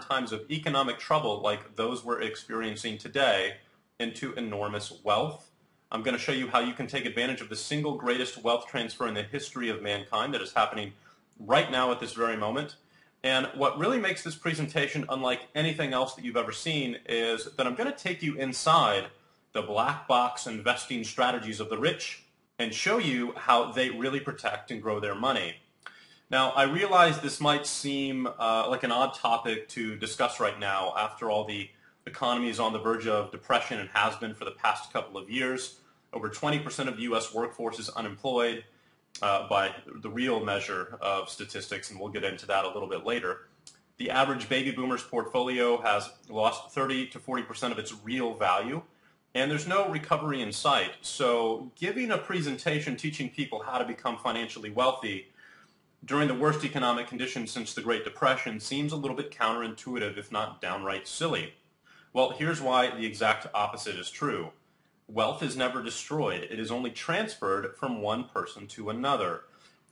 turn times of economic trouble like those we're experiencing today into enormous wealth. I'm going to show you how you can take advantage of the single greatest wealth transfer in the history of mankind that is happening right now at this very moment. And what really makes this presentation unlike anything else that you've ever seen is that I'm going to take you inside the black box investing strategies of the rich and show you how they really protect and grow their money. Now, I realize this might seem like an odd topic to discuss right now after all the economy is on the verge of depression and has been for the past couple of years. Over 20% of the U.S. workforce is unemployed by the real measure of statistics, and we'll get into that a little bit later. The average baby boomer's portfolio has lost 30 to 40% of its real value, and there's no recovery in sight. So giving a presentation teaching people how to become financially wealthy during the worst economic conditions since the Great Depression seems a little bit counterintuitive, if not downright silly. Well, here's why the exact opposite is true. Wealth is never destroyed. It is only transferred from one person to another.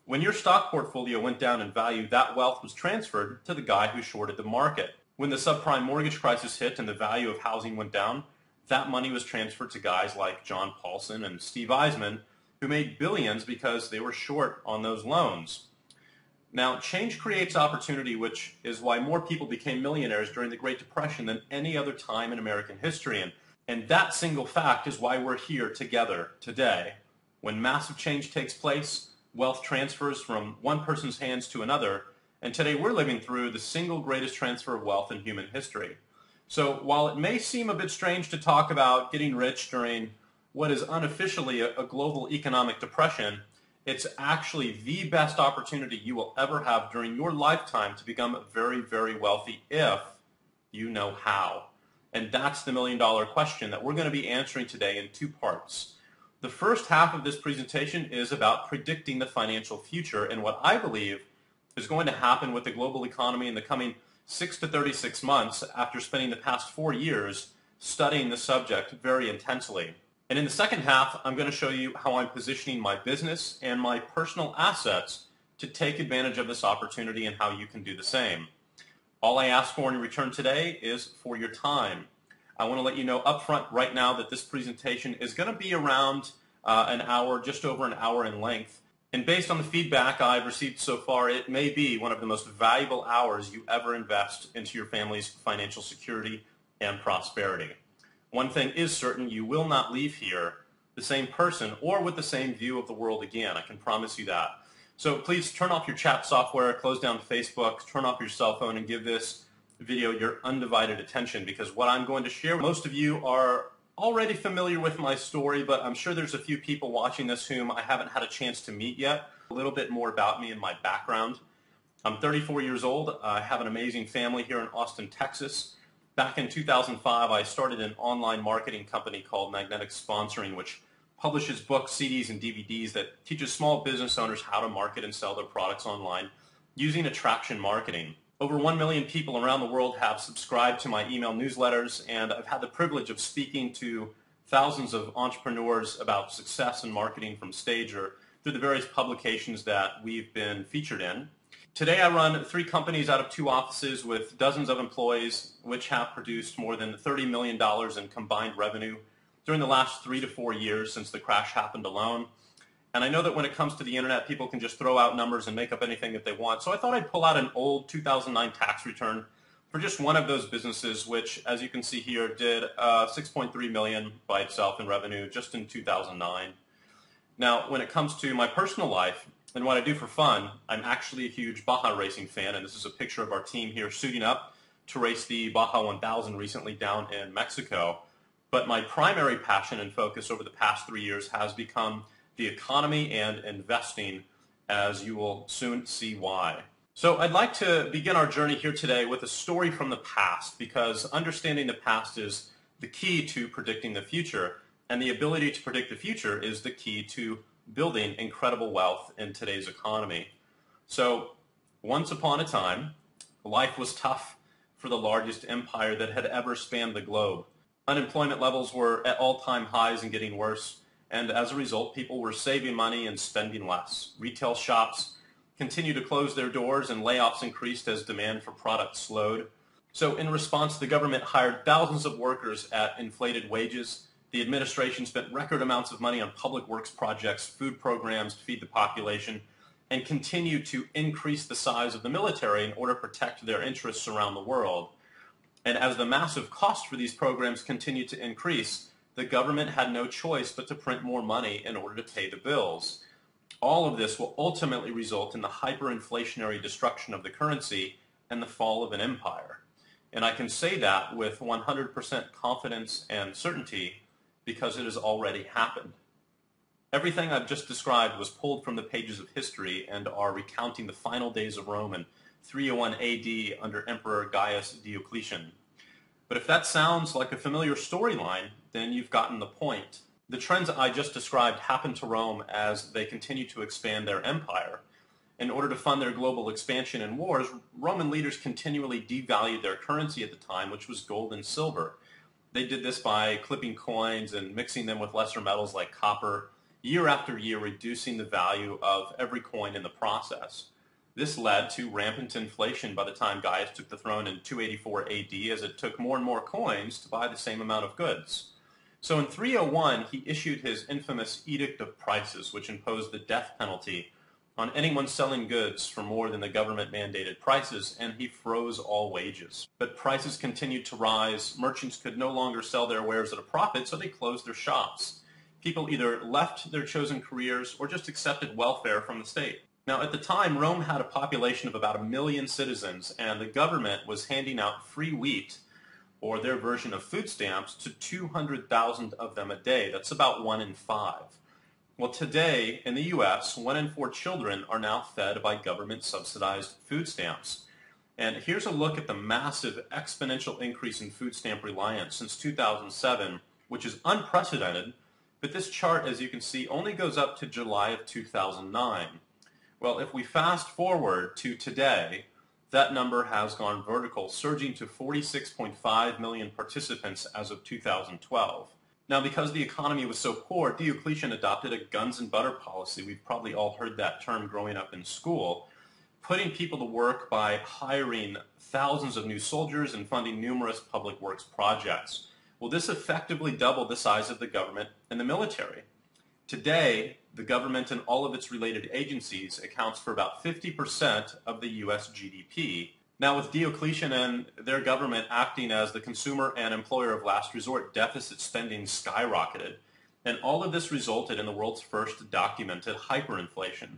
When your stock portfolio went down in value, that wealth was transferred to the guy who shorted the market. When the subprime mortgage crisis hit and the value of housing went down, that money was transferred to guys like John Paulson and Steve Eisman, who made billions because they were short on those loans. Now, change creates opportunity, which is why more people became millionaires during the Great Depression than any other time in American history. And that single fact is why we're here together today. When massive change takes place, wealth transfers from one person's hands to another, and today we're living through the single greatest transfer of wealth in human history. So while it may seem a bit strange to talk about getting rich during what is unofficially a global economic depression, it's actually the best opportunity you will ever have during your lifetime to become very, very wealthy if you know how. And that's the million-dollar question that we're going to be answering today in two parts. The first half of this presentation is about predicting the financial future and what I believe is going to happen with the global economy in the coming 6 to 36 months after spending the past 4 years studying the subject very intensely. And in the second half, I'm going to show you how I'm positioning my business and my personal assets to take advantage of this opportunity and how you can do the same. All I ask for in return today is for your time. I want to let you know up front right now that this presentation is going to be around an hour, just over an hour in length. And based on the feedback I've received so far, it may be one of the most valuable hours you ever invest into your family's financial security and prosperity. One thing is certain, you will not leave here the same person or with the same view of the world again. I can promise you that. So please turn off your chat software, close down Facebook, turn off your cell phone, and give this video your undivided attention, because what I'm going to share, most of you are already familiar with my story, but I'm sure there's a few people watching this whom I haven't had a chance to meet yet. A little bit more about me and my background. I'm 34 years old. I have an amazing family here in Austin, Texas. Back in 2005, I started an online marketing company called Magnetic Sponsoring, which publishes books, CDs, and DVDs that teaches small business owners how to market and sell their products online using attraction marketing. Over 1 million people around the world have subscribed to my email newsletters, and I've had the privilege of speaking to thousands of entrepreneurs about success in marketing from stage or through the various publications that we've been featured in. Today I run 3 companies out of 2 offices with dozens of employees, which have produced more than $30 million in combined revenue during the last 3 to 4 years since the crash happened alone. And I know that when it comes to the internet, people can just throw out numbers and make up anything that they want. So I thought I'd pull out an old 2009 tax return for just one of those businesses, which, as you can see here, did $6.3 million by itself in revenue just in 2009. Now, when it comes to my personal life and what I do for fun, I'm actually a huge Baja racing fan, and this is a picture of our team here suiting up to race the Baja 1000 recently down in Mexico. But my primary passion and focus over the past 3 years has become the economy and investing, as you will soon see why. So I'd like to begin our journey here today with a story from the past, because understanding the past is the key to predicting the future, and the ability to predict the future is the key to building incredible wealth in today's economy. So once upon a time, life was tough for the largest empire that had ever spanned the globe. Unemployment levels were at all-time highs and getting worse. And as a result, people were saving money and spending less. Retail shops continued to close their doors, and layoffs increased as demand for products slowed. So in response, the government hired thousands of workers at inflated wages. The administration spent record amounts of money on public works projects, food programs to feed the population, and continued to increase the size of the military in order to protect their interests around the world. And as the massive cost for these programs continued to increase, the government had no choice but to print more money in order to pay the bills. All of this will ultimately result in the hyperinflationary destruction of the currency and the fall of an empire. And I can say that with 100% confidence and certainty because it has already happened. Everything I've just described was pulled from the pages of history and are recounting the final days of Rome in 301 AD under Emperor Gaius Diocletian. But if that sounds like a familiar storyline, then you've gotten the point. The trends I just described happened to Rome as they continued to expand their empire. In order to fund their global expansion and wars, Roman leaders continually devalued their currency at the time, which was gold and silver. They did this by clipping coins and mixing them with lesser metals like copper, year after year reducing the value of every coin in the process. This led to rampant inflation by the time Gaius took the throne in 284 AD, as it took more and more coins to buy the same amount of goods. So in 301, he issued his infamous Edict of Prices, which imposed the death penalty on anyone selling goods for more than the government-mandated prices, and he froze all wages. But prices continued to rise. Merchants could no longer sell their wares at a profit, so they closed their shops. People either left their chosen careers or just accepted welfare from the state. Now, at the time, Rome had a population of about 1 million citizens, and the government was handing out free wheat, or their version of food stamps, to 200,000 of them a day. That's about 1 in 5. Well, today in the U.S., 1 in 4 children are now fed by government-subsidized food stamps. And here's a look at the massive exponential increase in food stamp reliance since 2007, which is unprecedented. But this chart, as you can see, only goes up to July of 2009. Well, if we fast forward to today, that number has gone vertical, surging to 46.5 million participants as of 2012. Now, because the economy was so poor, Diocletian adopted a guns and butter policy. We've probably all heard that term growing up in school, putting people to work by hiring thousands of new soldiers and funding numerous public works projects. Well, this effectively doubled the size of the government and the military. Today, the government and all of its related agencies accounts for about 50% of the U.S. GDP. Now, with Diocletian and their government acting as the consumer and employer of last resort, deficit spending skyrocketed. And all of this resulted in the world's first documented hyperinflation.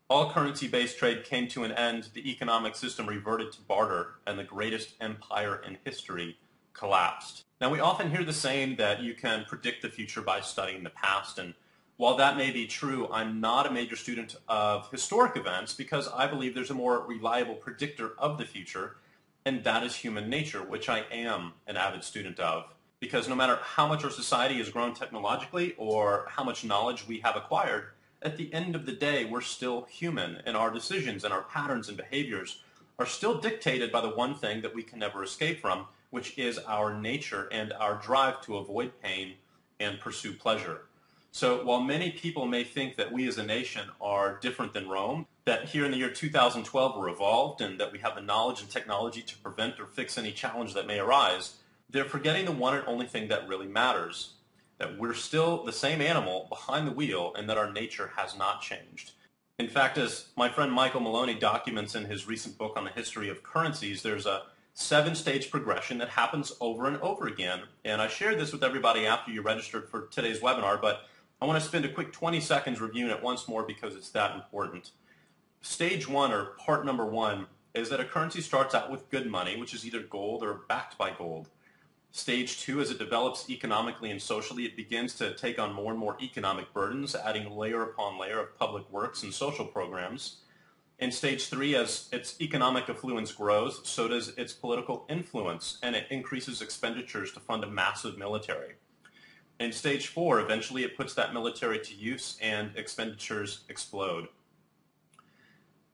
All currency-based trade came to an end, the economic system reverted to barter, and the greatest empire in history collapsed. Now, we often hear the saying that you can predict the future by studying the past, and while that may be true, I'm not a major student of historic events because I believe there's a more reliable predictor of the future, and that is human nature, which I am an avid student of. Because no matter how much our society has grown technologically or how much knowledge we have acquired, at the end of the day, we're still human, and our decisions and our patterns and behaviors are still dictated by the one thing that we can never escape from, which is our nature and our drive to avoid pain and pursue pleasure. So while many people may think that we as a nation are different than Rome, that here in the year 2012 we're evolved and that we have the knowledge and technology to prevent or fix any challenge that may arise, they're forgetting the one and only thing that really matters, that we're still the same animal behind the wheel and that our nature has not changed. In fact, as my friend Michael Maloney documents in his recent book on the history of currencies, there's a 7-stage progression that happens over and over again. And I shared this with everybody after you registered for today's webinar, but I want to spend a quick 20 seconds reviewing it once more because it's that important. Stage 1, or part number 1, is that a currency starts out with good money, which is either gold or backed by gold. Stage 2, as it develops economically and socially, it begins to take on more and more economic burdens, adding layer upon layer of public works and social programs. In stage 3, as its economic affluence grows, so does its political influence, and it increases expenditures to fund a massive military. In stage 4, eventually it puts that military to use and expenditures explode.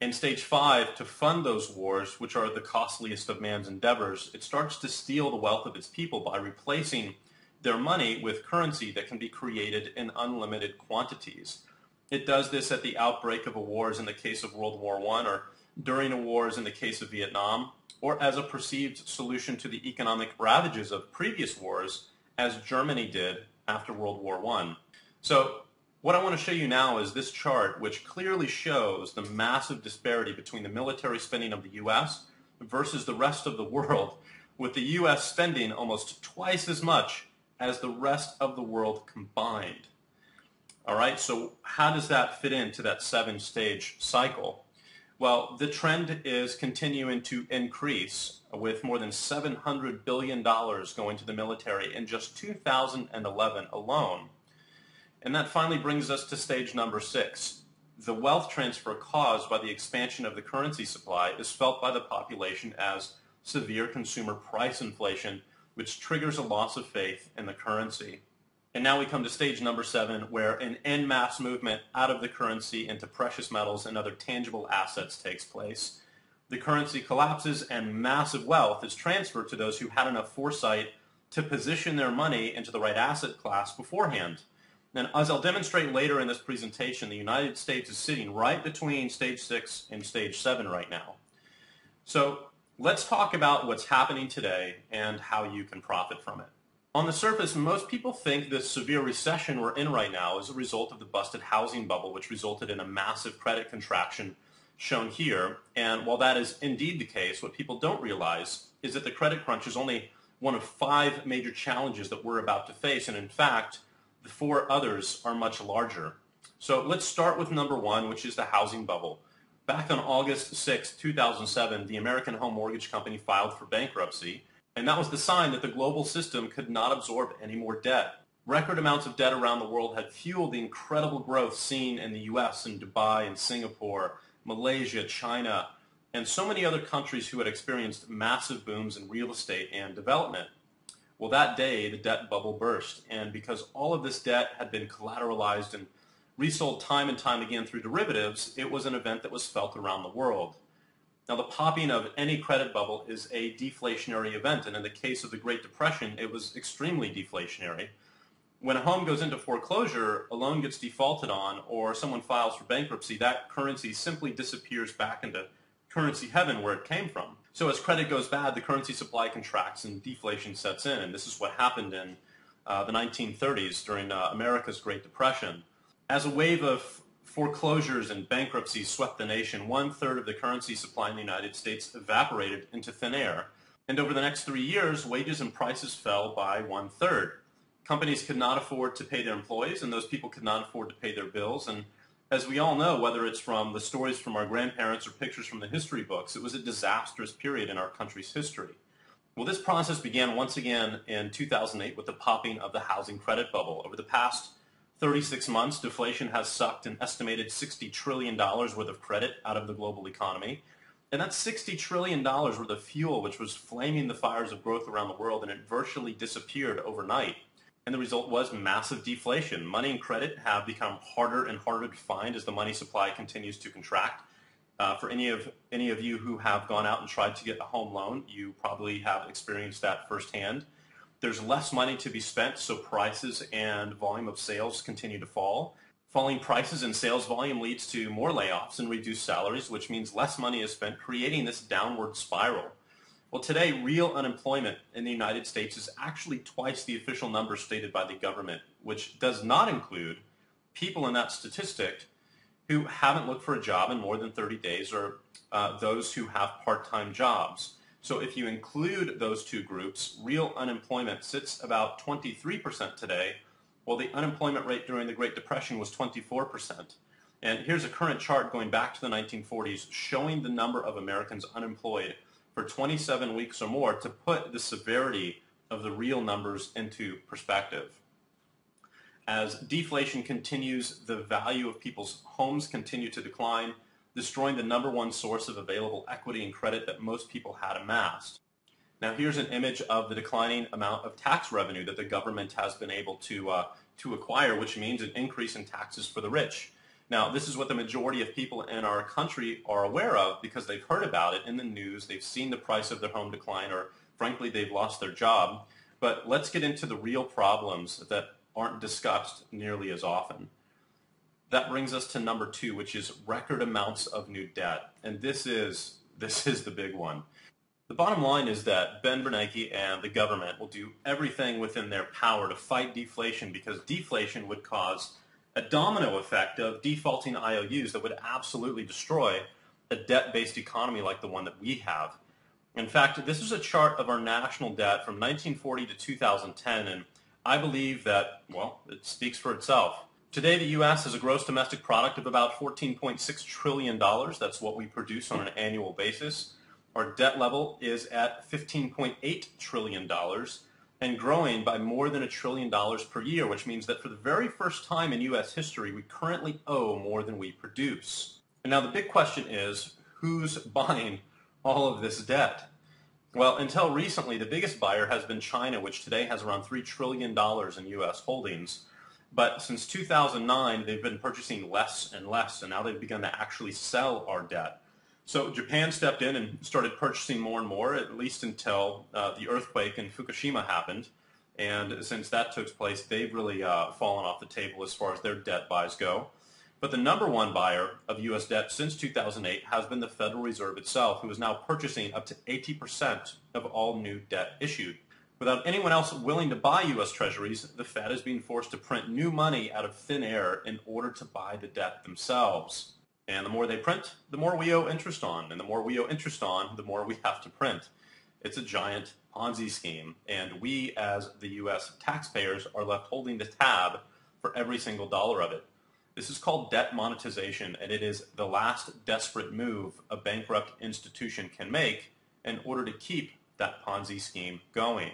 In stage 5, to fund those wars, which are the costliest of man's endeavors, it starts to steal the wealth of its people by replacing their money with currency that can be created in unlimited quantities. It does this at the outbreak of a war, as in the case of World War I, or during a war, as in the case of Vietnam, or as a perceived solution to the economic ravages of previous wars, as Germany did after World War I. So what I want to show you now is this chart, which clearly shows the massive disparity between the military spending of the U.S. versus the rest of the world, with the U.S. spending almost twice as much as the rest of the world combined. All right, so how does that fit into that 7-stage cycle? Well, the trend is continuing to increase, with more than $700 billion going to the military in just 2011 alone. And that finally brings us to stage number 6. The wealth transfer caused by the expansion of the currency supply is felt by the population as severe consumer price inflation, which triggers a loss of faith in the currency. And now we come to stage number 7, where an en masse movement out of the currency into precious metals and other tangible assets takes place. The currency collapses and massive wealth is transferred to those who had enough foresight to position their money into the right asset class beforehand. And as I'll demonstrate later in this presentation, the United States is sitting right between stage 6 and stage 7 right now. So let's talk about what's happening today and how you can profit from it. On the surface, most people think this severe recession we're in right now is a result of the busted housing bubble, which resulted in a massive credit contraction shown here. And while that is indeed the case, what people don't realize is that the credit crunch is only one of 5 major challenges that we're about to face. And in fact, the 4 others are much larger. So let's start with number 1, which is the housing bubble. Back on August 6, 2007, the American Home Mortgage Company filed for bankruptcy. And that was the sign that the global system could not absorb any more debt. Record amounts of debt around the world had fueled the incredible growth seen in the US and Dubai and Singapore, Malaysia, China, and so many other countries who had experienced massive booms in real estate and development. Well, that day, the debt bubble burst. And because all of this debt had been collateralized and resold time and time again through derivatives, it was an event that was felt around the world. Now, the popping of any credit bubble is a deflationary event, and in the case of the Great Depression, it was extremely deflationary. When a home goes into foreclosure, a loan gets defaulted on, or someone files for bankruptcy, that currency simply disappears back into currency heaven where it came from. So as credit goes bad, the currency supply contracts and deflation sets in, and this is what happened in the 1930s during America's Great Depression. As a wave of foreclosures and bankruptcies swept the nation, 1/3 of the currency supply in the United States evaporated into thin air. And over the next 3 years, wages and prices fell by 1/3. Companies could not afford to pay their employees, and those people could not afford to pay their bills. And as we all know, whether it's from the stories from our grandparents or pictures from the history books, it was a disastrous period in our country's history. Well, this process began once again in 2008 with the popping of the housing credit bubble. Over the past 36 months, deflation has sucked an estimated $60 trillion worth of credit out of the global economy. And that's $60 trillion worth of fuel, which was flaming the fires of growth around the world, and it virtually disappeared overnight. And the result was massive deflation. Money and credit have become harder and harder to find as the money supply continues to contract. For any of you who have gone out and tried to get a home loan, you probably have experienced that firsthand. There's less money to be spent, so prices and volume of sales continue to fall. Falling prices and sales volume leads to more layoffs and reduced salaries, which means less money is spent, creating this downward spiral. Well, today, real unemployment in the United States is actually twice the official number stated by the government, which does not include people in that statistic who haven't looked for a job in more than 30 days or those who have part-time jobs. So if you include those two groups, real unemployment sits about 23% today, while the unemployment rate during the Great Depression was 24%. And here's a current chart going back to the 1940s showing the number of Americans unemployed for 27 weeks or more to put the severity of the real numbers into perspective. As deflation continues, the value of people's homes continue to decline, destroying the number one source of available equity and credit that most people had amassed. Now here's an image of the declining amount of tax revenue that the government has been able to acquire, which means an increase in taxes for the rich. Now this is what the majority of people in our country are aware of because they've heard about it in the news, they've seen the price of their home decline, or frankly they've lost their job. But let's get into the real problems that aren't discussed nearly as often. That brings us to number 2, which is record amounts of new debt. And this is the big one. The bottom line is that Ben Bernanke and the government will do everything within their power to fight deflation, because deflation would cause a domino effect of defaulting IOUs that would absolutely destroy a debt-based economy like the one that we have. In fact, this is a chart of our national debt from 1940 to 2010, and I believe that, well, it speaks for itself. Today, the U.S. has a gross domestic product of about $14.6 trillion. That's what we produce on an annual basis. Our debt level is at $15.8 trillion and growing by more than $1 trillion per year, which means that for the very first time in U.S. history, we currently owe more than we produce. And now the big question is, who's buying all of this debt? Well, until recently, the biggest buyer has been China, which today has around $3 trillion in U.S. holdings. But since 2009, they've been purchasing less and less, and now they've begun to actually sell our debt. So Japan stepped in and started purchasing more and more, at least until the earthquake in Fukushima happened. And since that took place, they've really fallen off the table as far as their debt buys go. But the number one buyer of U.S. debt since 2008 has been the Federal Reserve itself, who is now purchasing up to 80% of all new debt issued. Without anyone else willing to buy U.S. Treasuries, the Fed is being forced to print new money out of thin air in order to buy the debt themselves. And the more they print, the more we owe interest on. And the more we owe interest on, the more we have to print. It's a giant Ponzi scheme. And we, as the U.S. taxpayers, are left holding the tab for every single dollar of it. This is called debt monetization, and it is the last desperate move a bankrupt institution can make in order to keep that Ponzi scheme going.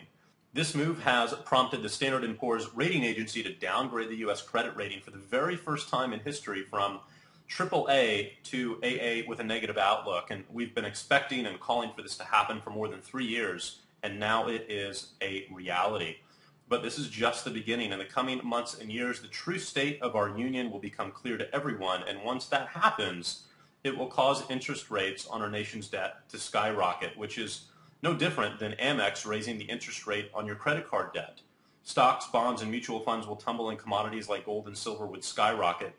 This move has prompted the Standard & Poor's rating agency to downgrade the U.S. credit rating for the very first time in history from AAA to AA with a negative outlook, and we've been expecting and calling for this to happen for more than 3 years, and now it is a reality. But this is just the beginning. In the coming months and years, the true state of our union will become clear to everyone, and once that happens, it will cause interest rates on our nation's debt to skyrocket, which is no different than Amex raising the interest rate on your credit card debt. Stocks, bonds, and mutual funds will tumble, and commodities like gold and silver would skyrocket.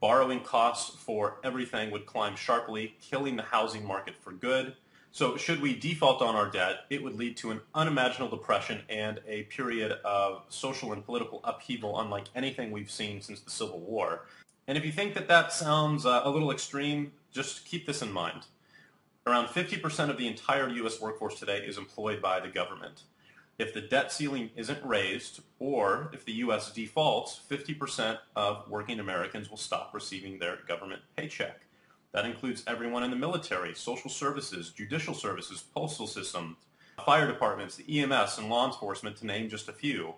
Borrowing costs for everything would climb sharply, killing the housing market for good. So should we default on our debt, it would lead to an unimaginable depression and a period of social and political upheaval unlike anything we've seen since the Civil War. And if you think that that sounds a little extreme, just keep this in mind. Around 50% of the entire U.S. workforce today is employed by the government. If the debt ceiling isn't raised, or if the U.S. defaults, 50% of working Americans will stop receiving their government paycheck. That includes everyone in the military, social services, judicial services, postal systems, fire departments, the EMS, and law enforcement, to name just a few.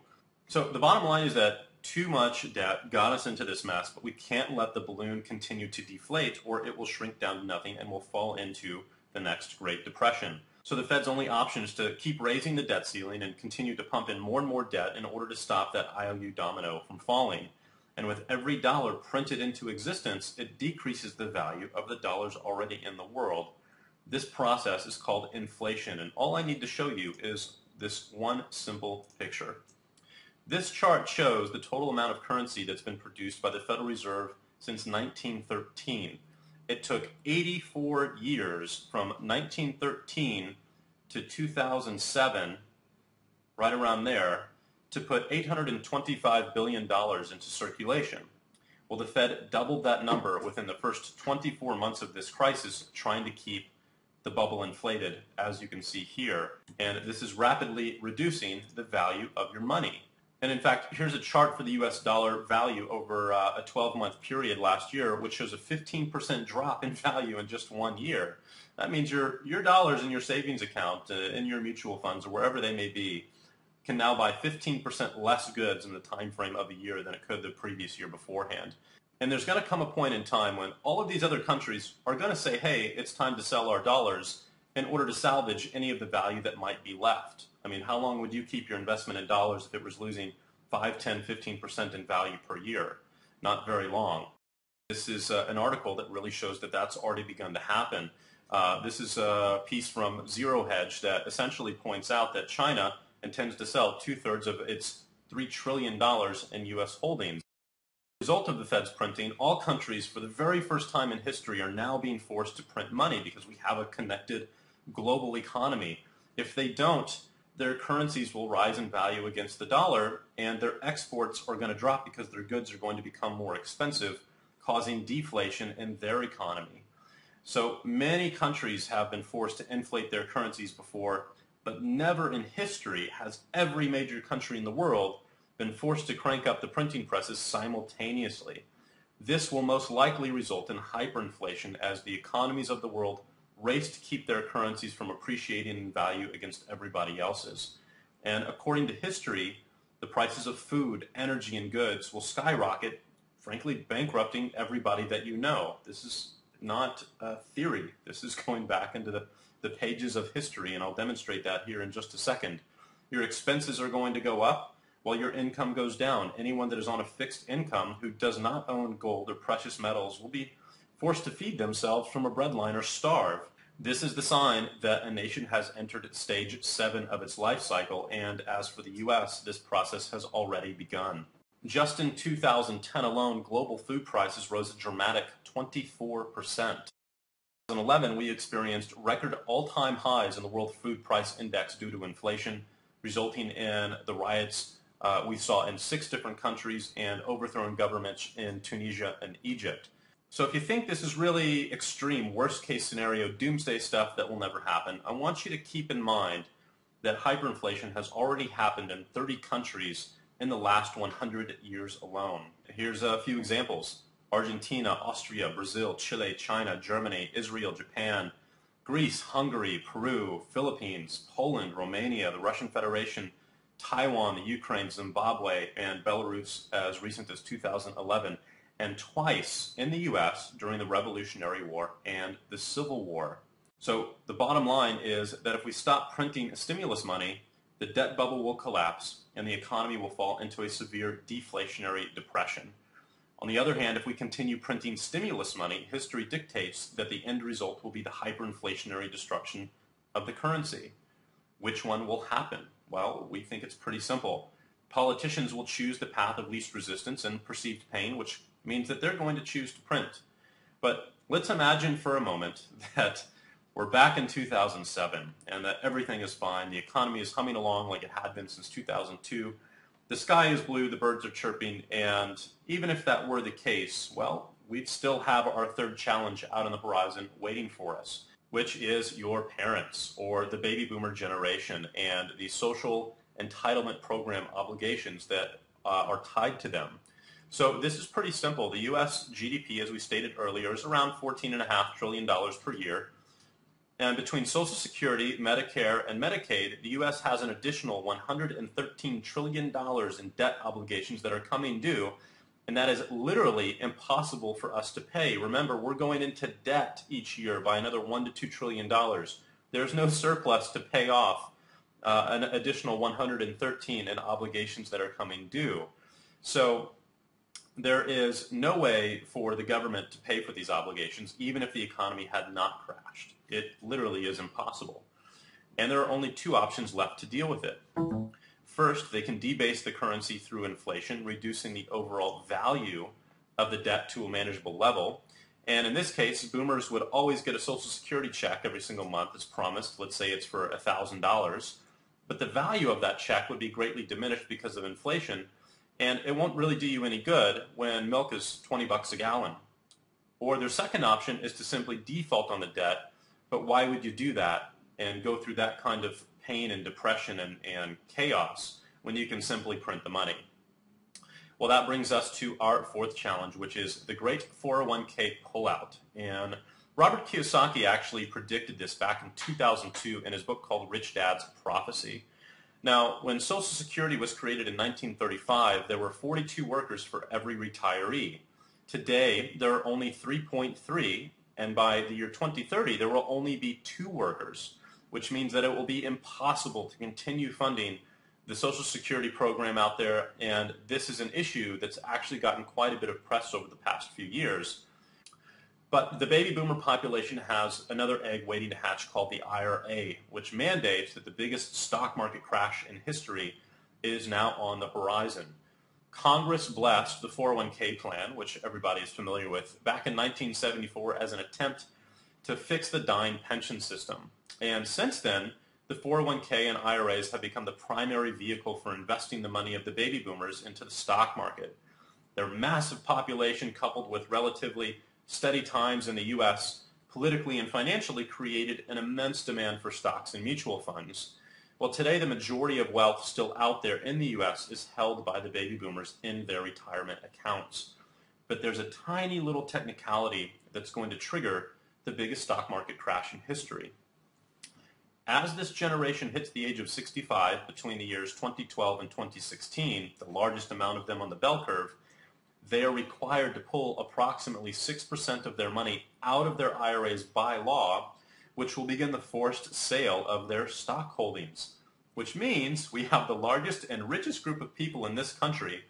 So the bottom line is that too much debt got us into this mess, but we can't let the balloon continue to deflate, or it will shrink down to nothing and will fall into the next Great Depression. So the Fed's only option is to keep raising the debt ceiling and continue to pump in more and more debt in order to stop that IOU domino from falling. And with every dollar printed into existence, it decreases the value of the dollars already in the world. This process is called inflation, and all I need to show you is this one simple picture. This chart shows the total amount of currency that's been produced by the Federal Reserve since 1913. It took 84 years from 1913 to 2007, right around there, to put $825 billion into circulation. Well, the Fed doubled that number within the first 24 months of this crisis, trying to keep the bubble inflated, as you can see here. And this is rapidly reducing the value of your money. And in fact, here's a chart for the US dollar value over a 12-month period last year, which shows a 15% drop in value in just 1 year. That means your dollars in your savings account, in your mutual funds, or wherever they may be, can now buy 15% less goods in the time frame of a year than it could the previous year beforehand. And there's going to come a point in time when all of these other countries are going to say, hey, it's time to sell our dollars in order to salvage any of the value that might be left. I mean, how long would you keep your investment in dollars if it was losing 5, 10, 15% in value per year? Not very long. This is an article that really shows that that's already begun to happen. This is a piece from Zero Hedge that essentially points out that China intends to sell 2/3 of its $3 trillion in U.S. holdings. As a result of the Fed's printing, all countries for the very first time in history are now being forced to print money because we have a connected global economy. If they don't, their currencies will rise in value against the dollar, and their exports are going to drop because their goods are going to become more expensive, causing deflation in their economy. So many countries have been forced to inflate their currencies before, but never in history has every major country in the world been forced to crank up the printing presses simultaneously. This will most likely result in hyperinflation as the economies of the world race to keep their currencies from appreciating in value against everybody else's. And according to history, the prices of food, energy, and goods will skyrocket, frankly bankrupting everybody that you know. This is not a theory. This is going back into the pages of history, and I'll demonstrate that here in just a second. Your expenses are going to go up while your income goes down. Anyone that is on a fixed income who does not own gold or precious metals will be forced to feed themselves from a breadline or starve. This is the sign that a nation has entered stage 7 of its life cycle, and as for the U.S., this process has already begun. Just in 2010 alone, global food prices rose a dramatic 24%. In 2011, we experienced record all-time highs in the World Food Price Index due to inflation, resulting in the riots we saw in 6 different countries and overthrown governments in Tunisia and Egypt. So if you think this is really extreme, worst-case scenario, doomsday stuff that will never happen, I want you to keep in mind that hyperinflation has already happened in 30 countries in the last 100 years alone. Here's a few examples. Argentina, Austria, Brazil, Chile, China, Germany, Israel, Japan, Greece, Hungary, Peru, Philippines, Poland, Romania, the Russian Federation, Taiwan, the Ukraine, Zimbabwe, and Belarus as recent as 2011, and twice in the U.S. during the Revolutionary War and the Civil War. So the bottom line is that if we stop printing stimulus money, the debt bubble will collapse and the economy will fall into a severe deflationary depression. On the other hand, if we continue printing stimulus money, history dictates that the end result will be the hyperinflationary destruction of the currency. Which one will happen? Well, we think it's pretty simple. Politicians will choose the path of least resistance and perceived pain, which means that they're going to choose to print. But let's imagine for a moment that we're back in 2007 and that everything is fine. The economy is humming along like it had been since 2002. The sky is blue, the birds are chirping, and even if that were the case, well, we'd still have our third challenge out on the horizon waiting for us, which is your parents or the baby boomer generation and the social entitlement program obligations that are tied to them. So this is pretty simple. The U.S. GDP, as we stated earlier, is around $14.5 trillion per year. And between Social Security, Medicare, and Medicaid, the U.S. has an additional $113 trillion in debt obligations that are coming due, and that is literally impossible for us to pay. Remember, we're going into debt each year by another $1 to $2 trillion. There's no surplus to pay off an additional 113 in obligations that are coming due. So there is no way for the government to pay for these obligations, even if the economy had not crashed. It literally is impossible. And there are only 2 options left to deal with it. First, they can debase the currency through inflation, reducing the overall value of the debt to a manageable level. And in this case, boomers would always get a Social Security check every single month as promised. Let's say it's for $1,000. But the value of that check would be greatly diminished because of inflation, and it won't really do you any good when milk is 20 bucks a gallon. Or their second option is to simply default on the debt, but why would you do that and go through that kind of pain and depression and chaos when you can simply print the money? Well, that brings us to our 4th challenge, which is the great 401k pullout. And Robert Kiyosaki actually predicted this back in 2002 in his book called Rich Dad's Prophecy. Now, when Social Security was created in 1935, there were 42 workers for every retiree. Today, there are only 3.3, and by the year 2030, there will only be 2 workers, which means that it will be impossible to continue funding the Social Security program out there, and this is an issue that's actually gotten quite a bit of press over the past few years. But the baby boomer population has another egg waiting to hatch called the IRA, which mandates that the biggest stock market crash in history is now on the horizon. Congress blessed the 401k plan, which everybody is familiar with, back in 1974 as an attempt to fix the dying pension system. And since then, the 401k and IRAs have become the primary vehicle for investing the money of the baby boomers into the stock market. Their massive population, coupled with relatively steady times in the U.S., politically and financially created an immense demand for stocks and mutual funds. Well, today the majority of wealth still out there in the U.S. is held by the baby boomers in their retirement accounts. But there's a tiny little technicality that's going to trigger the biggest stock market crash in history. As this generation hits the age of 65 between the years 2012 and 2016, the largest amount of them on the bell curve, they are required to pull approximately 6% of their money out of their IRAs by law, which will begin the forced sale of their stock holdings, which means we have the largest and richest group of people in this country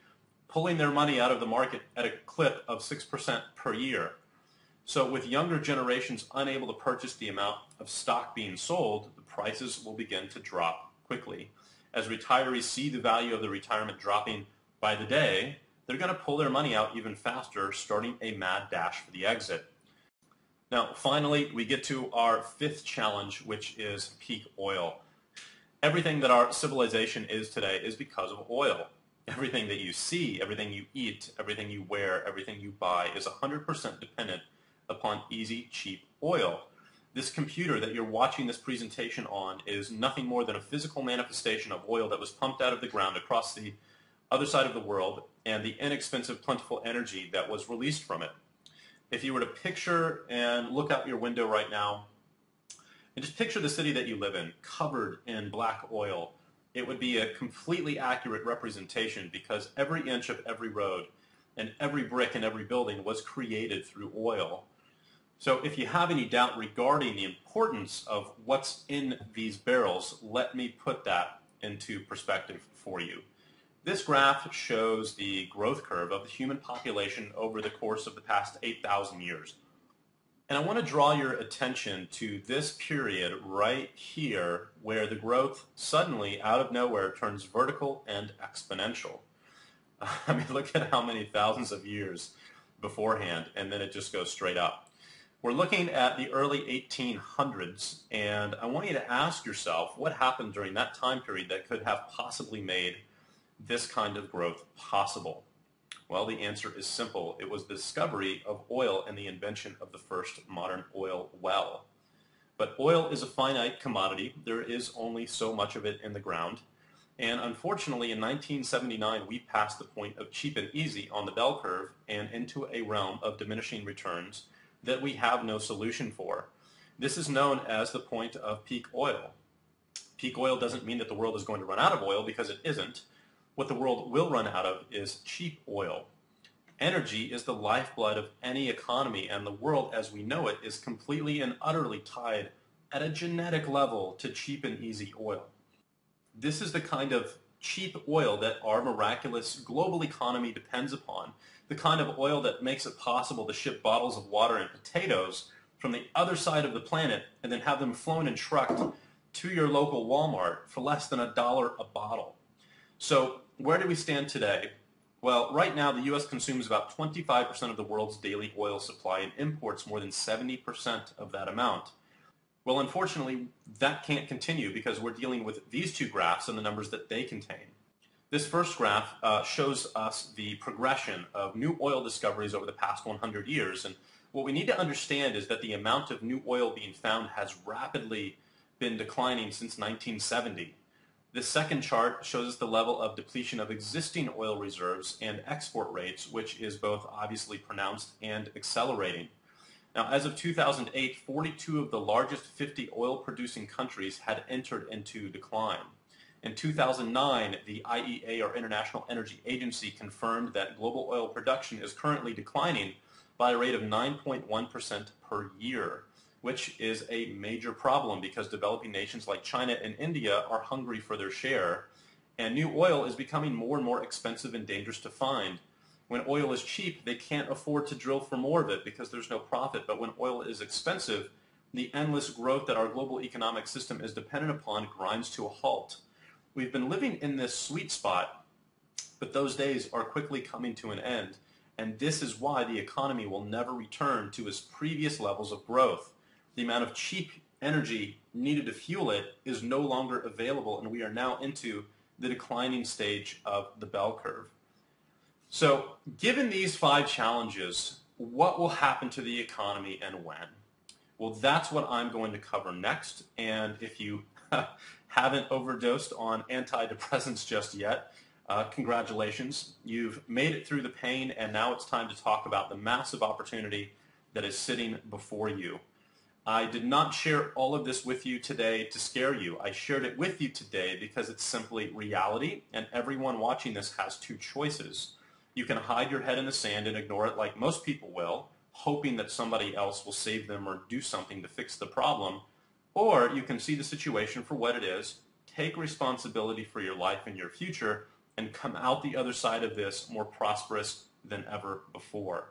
pulling their money out of the market at a clip of 6% per year. So with younger generations unable to purchase the amount of stock being sold, the prices will begin to drop quickly. As retirees see the value of the retirement dropping by the day, they're going to pull their money out even faster, starting a mad dash for the exit. Now, finally, we get to our fifth challenge, which is peak oil. Everything that our civilization is today is because of oil. Everything that you see, everything you eat, everything you wear, everything you buy is 100% dependent upon easy, cheap oil. This computer that you're watching this presentation on is nothing more than a physical manifestation of oil that was pumped out of the ground across the other side of the world and the inexpensive, plentiful energy that was released from it. If you were to picture and look out your window right now and just picture the city that you live in covered in black oil, it would be a completely accurate representation because every inch of every road and every brick in every building was created through oil. So if you have any doubt regarding the importance of what's in these barrels, let me put that into perspective for you. This graph shows the growth curve of the human population over the course of the past 8,000 years. And I want to draw your attention to this period right here where the growth suddenly, out of nowhere, turns vertical and exponential. I mean, look at how many thousands of years beforehand, and then it just goes straight up. We're looking at the early 1800s, and I want you to ask yourself what happened during that time period that could have possibly made this kind of growth possible. Well, the answer is simple. It was the discovery of oil and the invention of the first modern oil well. But oil is a finite commodity. There is only so much of it in the ground. And unfortunately, in 1979, we passed the point of cheap and easy on the bell curve and into a realm of diminishing returns that we have no solution for. This is known as the point of peak oil. Peak oil doesn't mean that the world is going to run out of oil, because it isn't. What the world will run out of is cheap oil. Energy is the lifeblood of any economy, and the world as we know it is completely and utterly tied at a genetic level to cheap and easy oil. This is the kind of cheap oil that our miraculous global economy depends upon, the kind of oil that makes it possible to ship bottles of water and potatoes from the other side of the planet and then have them flown and trucked to your local Walmart for less than $1 a bottle. So where do we stand today? Well, right now the U.S. consumes about 25% of the world's daily oil supply and imports more than 70% of that amount. Well, unfortunately, that can't continue because we're dealing with these two graphs and the numbers that they contain. This first graph shows us the progression of new oil discoveries over the past 100 years. And what we need to understand is that the amount of new oil being found has rapidly been declining since 1970. This second chart shows us the level of depletion of existing oil reserves and export rates, which is both obviously pronounced and accelerating. Now, as of 2008, 42 of the largest 50 oil-producing countries had entered into decline. In 2009, the IEA, or International Energy Agency, confirmed that global oil production is currently declining by a rate of 9.1% per year, which is a major problem because developing nations like China and India are hungry for their share, and new oil is becoming more and more expensive and dangerous to find. When oil is cheap, they can't afford to drill for more of it because there's no profit, but when oil is expensive, the endless growth that our global economic system is dependent upon grinds to a halt. We've been living in this sweet spot, but those days are quickly coming to an end, and this is why the economy will never return to its previous levels of growth. The amount of cheap energy needed to fuel it is no longer available, and we are now into the declining stage of the bell curve. So given these 5 challenges, what will happen to the economy and when? Well, that's what I'm going to cover next, and if you haven't overdosed on antidepressants just yet, congratulations. You've made it through the pain, and now it's time to talk about the massive opportunity that is sitting before you. I did not share all of this with you today to scare you. I shared it with you today because it's simply reality, and everyone watching this has 2 choices. You can hide your head in the sand and ignore it like most people will, hoping that somebody else will save them or do something to fix the problem, or you can see the situation for what it is, take responsibility for your life and your future, and come out the other side of this more prosperous than ever before.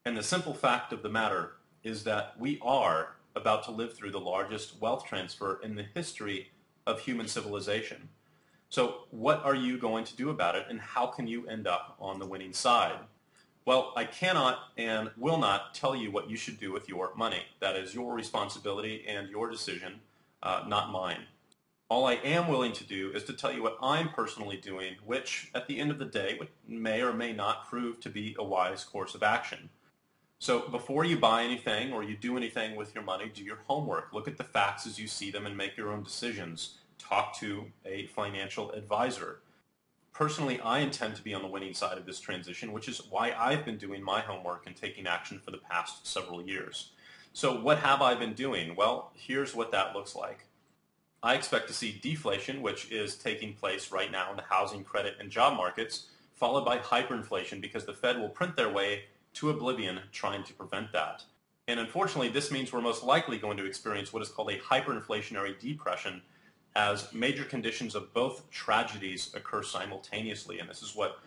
And the simple fact of the matter is that we are about to live through the largest wealth transfer in the history of human civilization. So what are you going to do about it, and how can you end up on the winning side? Well, I cannot and will not tell you what you should do with your money. That is your responsibility and your decision, not mine. All I am willing to do is to tell you what I'm personally doing, which at the end of the day may or may not prove to be a wise course of action. So before you buy anything or you do anything with your money, do your homework. Look at the facts as you see them and make your own decisions. Talk to a financial advisor. Personally, I intend to be on the winning side of this transition, which is why I've been doing my homework and taking action for the past several years. So what have I been doing? Well, here's what that looks like. I expect to see deflation, which is taking place right now in the housing, credit, and job markets, followed by hyperinflation because the Fed will print their way to oblivion trying to prevent that. And unfortunately, this means we're most likely going to experience what is called a hyperinflationary depression as major conditions of both tragedies occur simultaneously. And this is what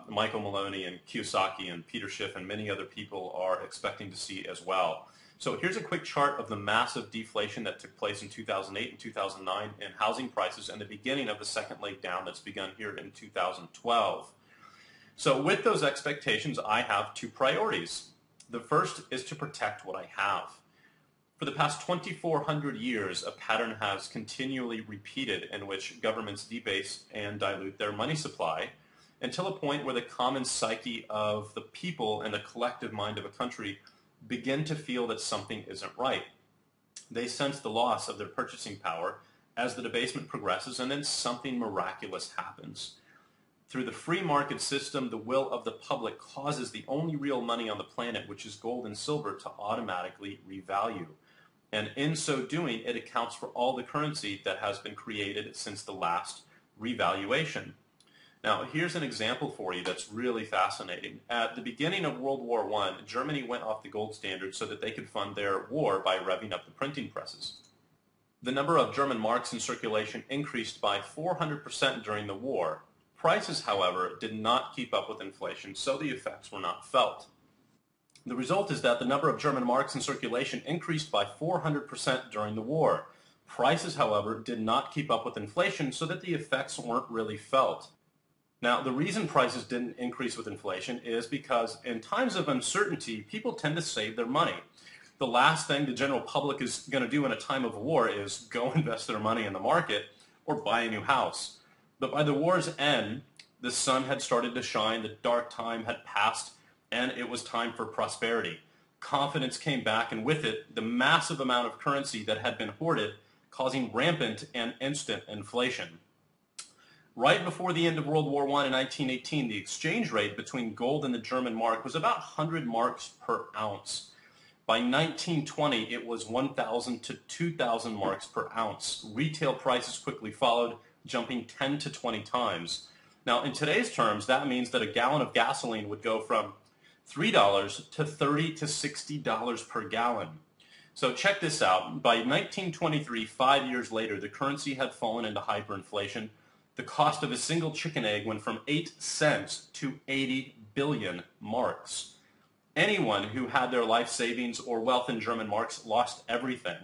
Michael Maloney and Kiyosaki and Peter Schiff and many other people are expecting to see as well. So here's a quick chart of the massive deflation that took place in 2008 and 2009 in housing prices and the beginning of the second leg down that's begun here in 2012. So with those expectations, I have 2 priorities. The first is to protect what I have. For the past 2,400 years, a pattern has continually repeated in which governments debase and dilute their money supply until a point where the common psyche of the people and the collective mind of a country begin to feel that something isn't right. They sense the loss of their purchasing power as the debasement progresses, and then something miraculous happens. Through the free market system, the will of the public causes the only real money on the planet, which is gold and silver, to automatically revalue. And in so doing, it accounts for all the currency that has been created since the last revaluation. Now, here's an example for you that's really fascinating. At the beginning of World War I, Germany went off the gold standard so that they could fund their war by revving up the printing presses. The number of German marks in circulation increased by 400% during the war. Prices, however, did not keep up with inflation, so the effects were not felt. The result is that the number of German marks in circulation increased by 400% during the war. Prices, however, did not keep up with inflation, so that the effects weren't really felt. Now, the reason prices didn't increase with inflation is because in times of uncertainty, people tend to save their money. The last thing the general public is going to do in a time of war is go invest their money in the market or buy a new house. But by the war's end, the sun had started to shine, the dark time had passed, and it was time for prosperity. Confidence came back, and with it, the massive amount of currency that had been hoarded, causing rampant and instant inflation. Right before the end of World War I in 1918, the exchange rate between gold and the German mark was about 100 marks per ounce. By 1920, it was 1,000 to 2,000 marks per ounce. Retail prices quickly followed, jumping 10 to 20 times. Now, in today's terms, that means that a gallon of gasoline would go from $3 to $30 to $60 per gallon. So check this out. By 1923, 5 years later, the currency had fallen into hyperinflation. The cost of a single chicken egg went from 8 cents to 80 billion marks. Anyone who had their life savings or wealth in German marks lost everything.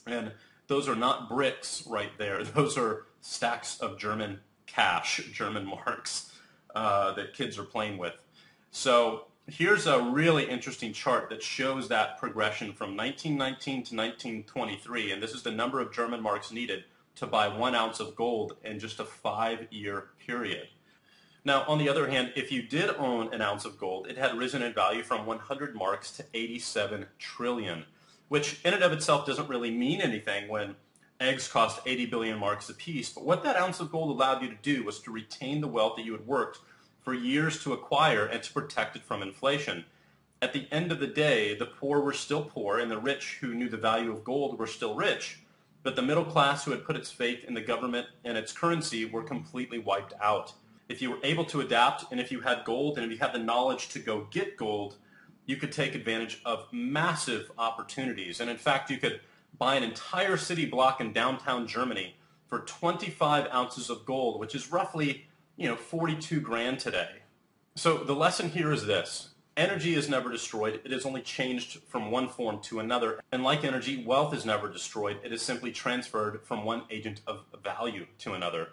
And those are not bricks right there. Those are stacks of German cash, German marks that kids are playing with. So Here's a really interesting chart that shows that progression from 1919 to 1923, and this is the number of German marks needed to buy 1 ounce of gold in just a 5-year period. Now, on the other hand, if you did own an ounce of gold, it had risen in value from 100 marks to 87 trillion, which in and of itself doesn't really mean anything when eggs cost 80 billion marks apiece. But what that ounce of gold allowed you to do was to retain the wealth that you had worked for years to acquire and to protect it from inflation. At the end of the day, the poor were still poor and the rich who knew the value of gold were still rich. But the middle class who had put its faith in the government and its currency were completely wiped out. If you were able to adapt, and if you had gold, and if you had the knowledge to go get gold, you could take advantage of massive opportunities. And in fact, you could buy an entire city block in downtown Germany for 25 ounces of gold, which is roughly, 42 grand today. So the lesson here is this. Energy is never destroyed. It is only changed from one form to another. And like energy, wealth is never destroyed. It is simply transferred from one agent of value to another.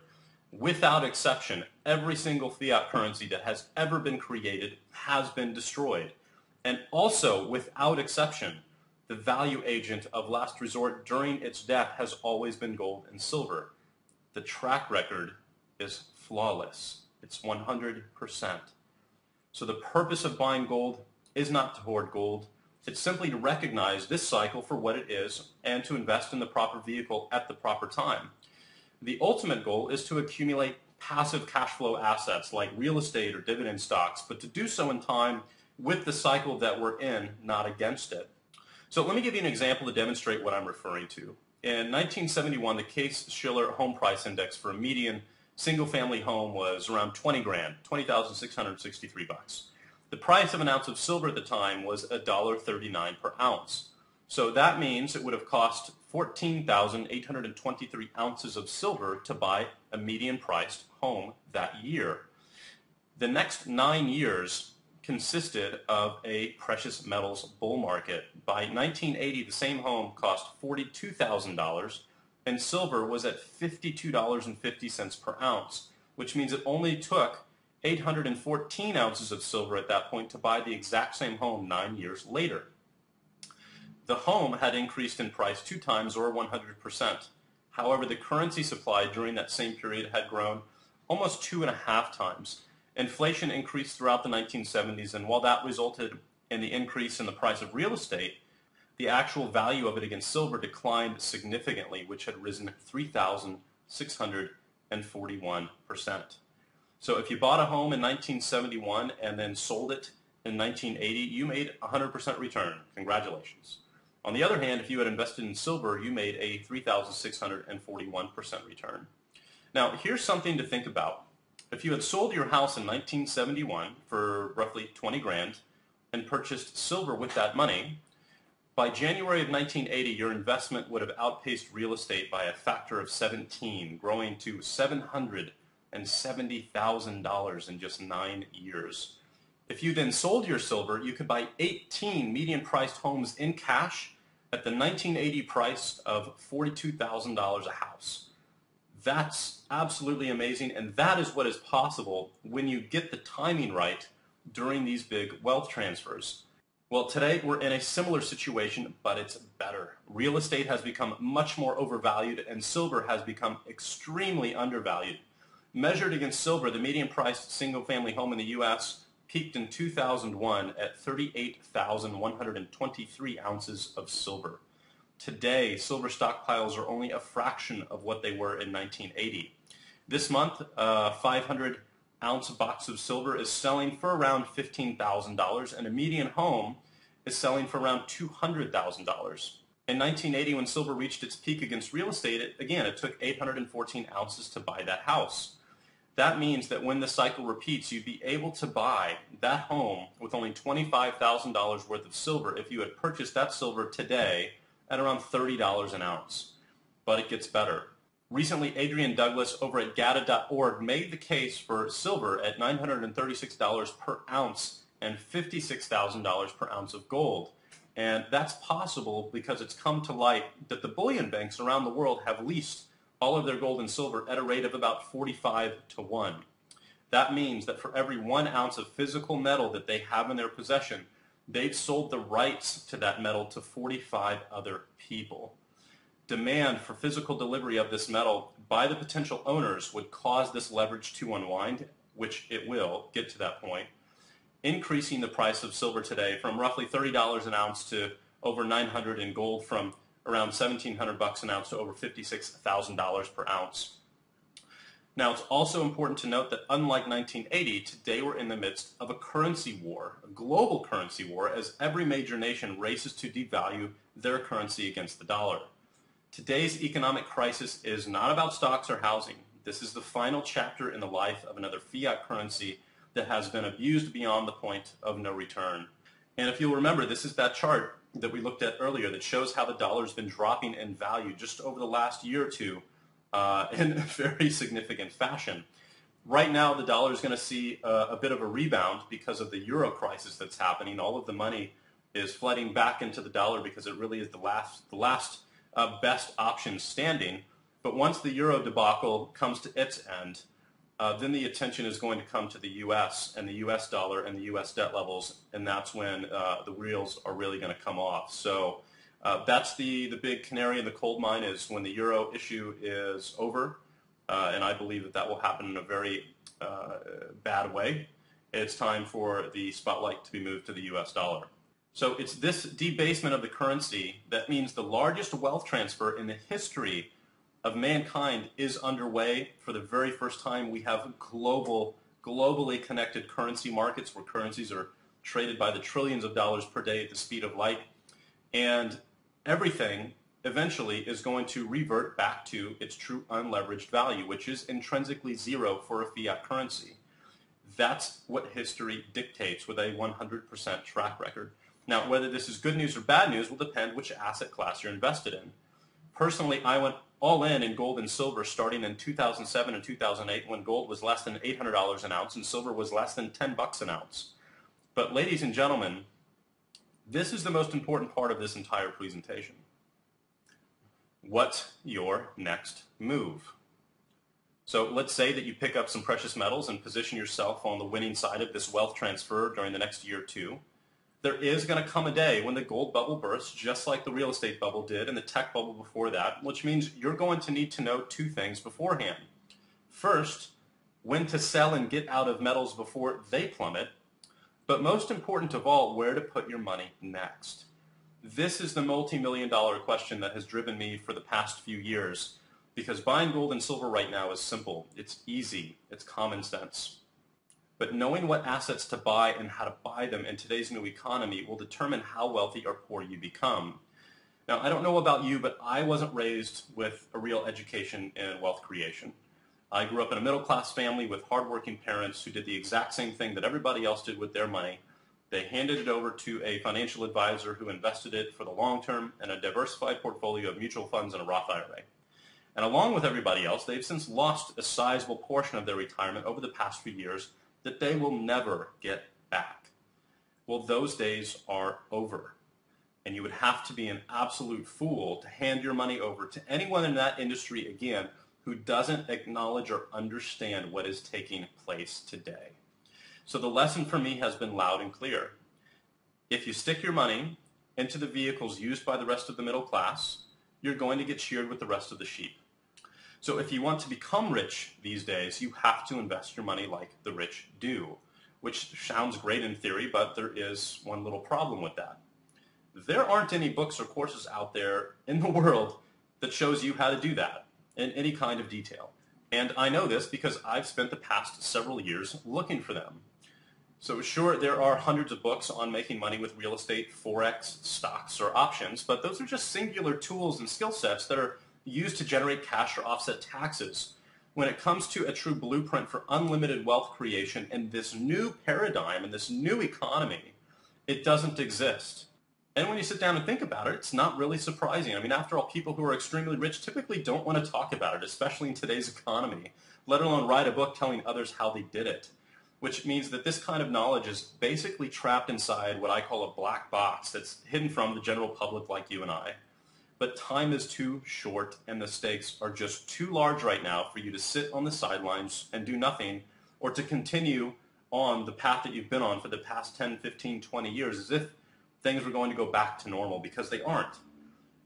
Without exception, every single fiat currency that has ever been created has been destroyed. And also, without exception, the value agent of last resort during its death has always been gold and silver. The track record is flawless. It's 100%. So the purpose of buying gold is not to hoard gold. It's simply to recognize this cycle for what it is and to invest in the proper vehicle at the proper time. The ultimate goal is to accumulate passive cash flow assets like real estate or dividend stocks, but to do so in time with the cycle that we're in, not against it. So let me give you an example to demonstrate what I'm referring to. In 1971, the Case-Shiller home price index for a median single-family home was around 20 grand, $20,663. The price of an ounce of silver at the time was $1.39 per ounce. So that means it would have cost 14,823 ounces of silver to buy a median-priced home that year. The next 9 years consisted of a precious metals bull market. By 1980, the same home cost $42,000, and silver was at $52.50 per ounce, which means it only took 814 ounces of silver at that point to buy the exact same home 9 years later. The home had increased in price 2 times or 100%. However, the currency supply during that same period had grown almost 2.5 times. Inflation increased throughout the 1970s, and while that resulted in the increase in the price of real estate, the actual value of it against silver declined significantly, which had risen 3,641%. So if you bought a home in 1971 and then sold it in 1980, you made a 100% return. Congratulations. On the other hand, if you had invested in silver, you made a 3,641% return. Now, here's something to think about. If you had sold your house in 1971 for roughly 20 grand and purchased silver with that money, by January of 1980, your investment would have outpaced real estate by a factor of 17, growing to $770,000 in just 9 years. If you then sold your silver, you could buy 18 median-priced homes in cash at the 1980 price of $42,000 a house. That's absolutely amazing, and that is what is possible when you get the timing right during these big wealth transfers. Well, today we're in a similar situation, but it's better. Real estate has become much more overvalued, and silver has become extremely undervalued. Measured against silver, the median-priced single-family home in the U.S. peaked in 2001 at 38,123 ounces of silver. Today, silver stockpiles are only a fraction of what they were in 1980. This month, a 500-ounce box of silver is selling for around $15,000, and a median home is selling for around $200,000. In 1980, when silver reached its peak against real estate, it took 814 ounces to buy that house. That means that when the cycle repeats, you'd be able to buy that home with only $25,000 worth of silver if you had purchased that silver today at around $30 an ounce. But it gets better. Recently, Adrian Douglas over at GATA.org made the case for silver at $936 per ounce and $56,000 per ounce of gold. And that's possible because it's come to light that the bullion banks around the world have leased all of their gold and silver at a rate of about 45 to 1. That means that for every 1 ounce of physical metal that they have in their possession, they've sold the rights to that metal to 45 other people. Demand for physical delivery of this metal by the potential owners would cause this leverage to unwind, which it will get to that point, increasing the price of silver today from roughly $30 an ounce to over $900, and gold from around $1,700 an ounce to over $56,000 per ounce. Now, it's also important to note that unlike 1980, today we're in the midst of a currency war, a global currency war, as every major nation races to devalue their currency against the dollar. Today's economic crisis is not about stocks or housing. This is the final chapter in the life of another fiat currency that has been abused beyond the point of no return. And if you'll remember, this is that chart that we looked at earlier that shows how the dollar's been dropping in value just over the last year or two in a very significant fashion. Right now, the dollar is going to see a bit of a rebound because of the euro crisis that's happening. All of the money is flooding back into the dollar because it really is the last best option standing. But once the euro debacle comes to its end, then the attention is going to come to the U.S. and the U.S. dollar and the U.S. debt levels, and that's when the wheels are really going to come off. So that's the big canary in the coal mine, is when the euro issue is over, and I believe that that will happen in a very bad way. It's time for the spotlight to be moved to the U.S. dollar. So it's this debasement of the currency that means the largest wealth transfer in the history of mankind is underway. For the very first time, we have globally connected currency markets where currencies are traded by the trillions of dollars per day at the speed of light. And everything eventually is going to revert back to its true unleveraged value, which is intrinsically zero for a fiat currency. That's what history dictates with a 100% track record. Now, whether this is good news or bad news will depend which asset class you're invested in. Personally, I went all in gold and silver starting in 2007 and 2008 when gold was less than $800 an ounce and silver was less than $10 an ounce. But ladies and gentlemen, this is the most important part of this entire presentation. What's your next move? So let's say that you pick up some precious metals and position yourself on the winning side of this wealth transfer during the next year or two. There is going to come a day when the gold bubble bursts, just like the real estate bubble did and the tech bubble before that, which means you're going to need to know two things beforehand. First, when to sell and get out of metals before they plummet, but most important of all, where to put your money next. This is the multi-million-dollar question that has driven me for the past few years, because buying gold and silver right now is simple. It's easy. It's common sense. But knowing what assets to buy and how to buy them in today's new economy will determine how wealthy or poor you become. Now, I don't know about you, but I wasn't raised with a real education in wealth creation. I grew up in a middle-class family with hardworking parents who did the exact same thing that everybody else did with their money. They handed it over to a financial advisor who invested it for the long term in a diversified portfolio of mutual funds and a Roth IRA. And along with everybody else, they've since lost a sizable portion of their retirement over the past few years that they will never get back. Well, those days are over. And you would have to be an absolute fool to hand your money over to anyone in that industry again who doesn't acknowledge or understand what is taking place today. So the lesson for me has been loud and clear. If you stick your money into the vehicles used by the rest of the middle class, you're going to get sheared with the rest of the sheep. So if you want to become rich these days, you have to invest your money like the rich do, which sounds great in theory, but there is one little problem with that. There aren't any books or courses out there in the world that shows you how to do that in any kind of detail. And I know this because I've spent the past several years looking for them. So sure, there are hundreds of books on making money with real estate, forex, stocks, or options, but those are just singular tools and skill sets that are used to generate cash or offset taxes. When it comes to a true blueprint for unlimited wealth creation in this new paradigm, in this new economy, it doesn't exist. And when you sit down and think about it, it's not really surprising. I mean, after all, people who are extremely rich typically don't want to talk about it, especially in today's economy, let alone write a book telling others how they did it, which means that this kind of knowledge is basically trapped inside what I call a black box that's hidden from the general public like you and I. But time is too short and the stakes are just too large right now for you to sit on the sidelines and do nothing or to continue on the path that you've been on for the past 10, 15, 20 years as if things were going to go back to normal, because they aren't.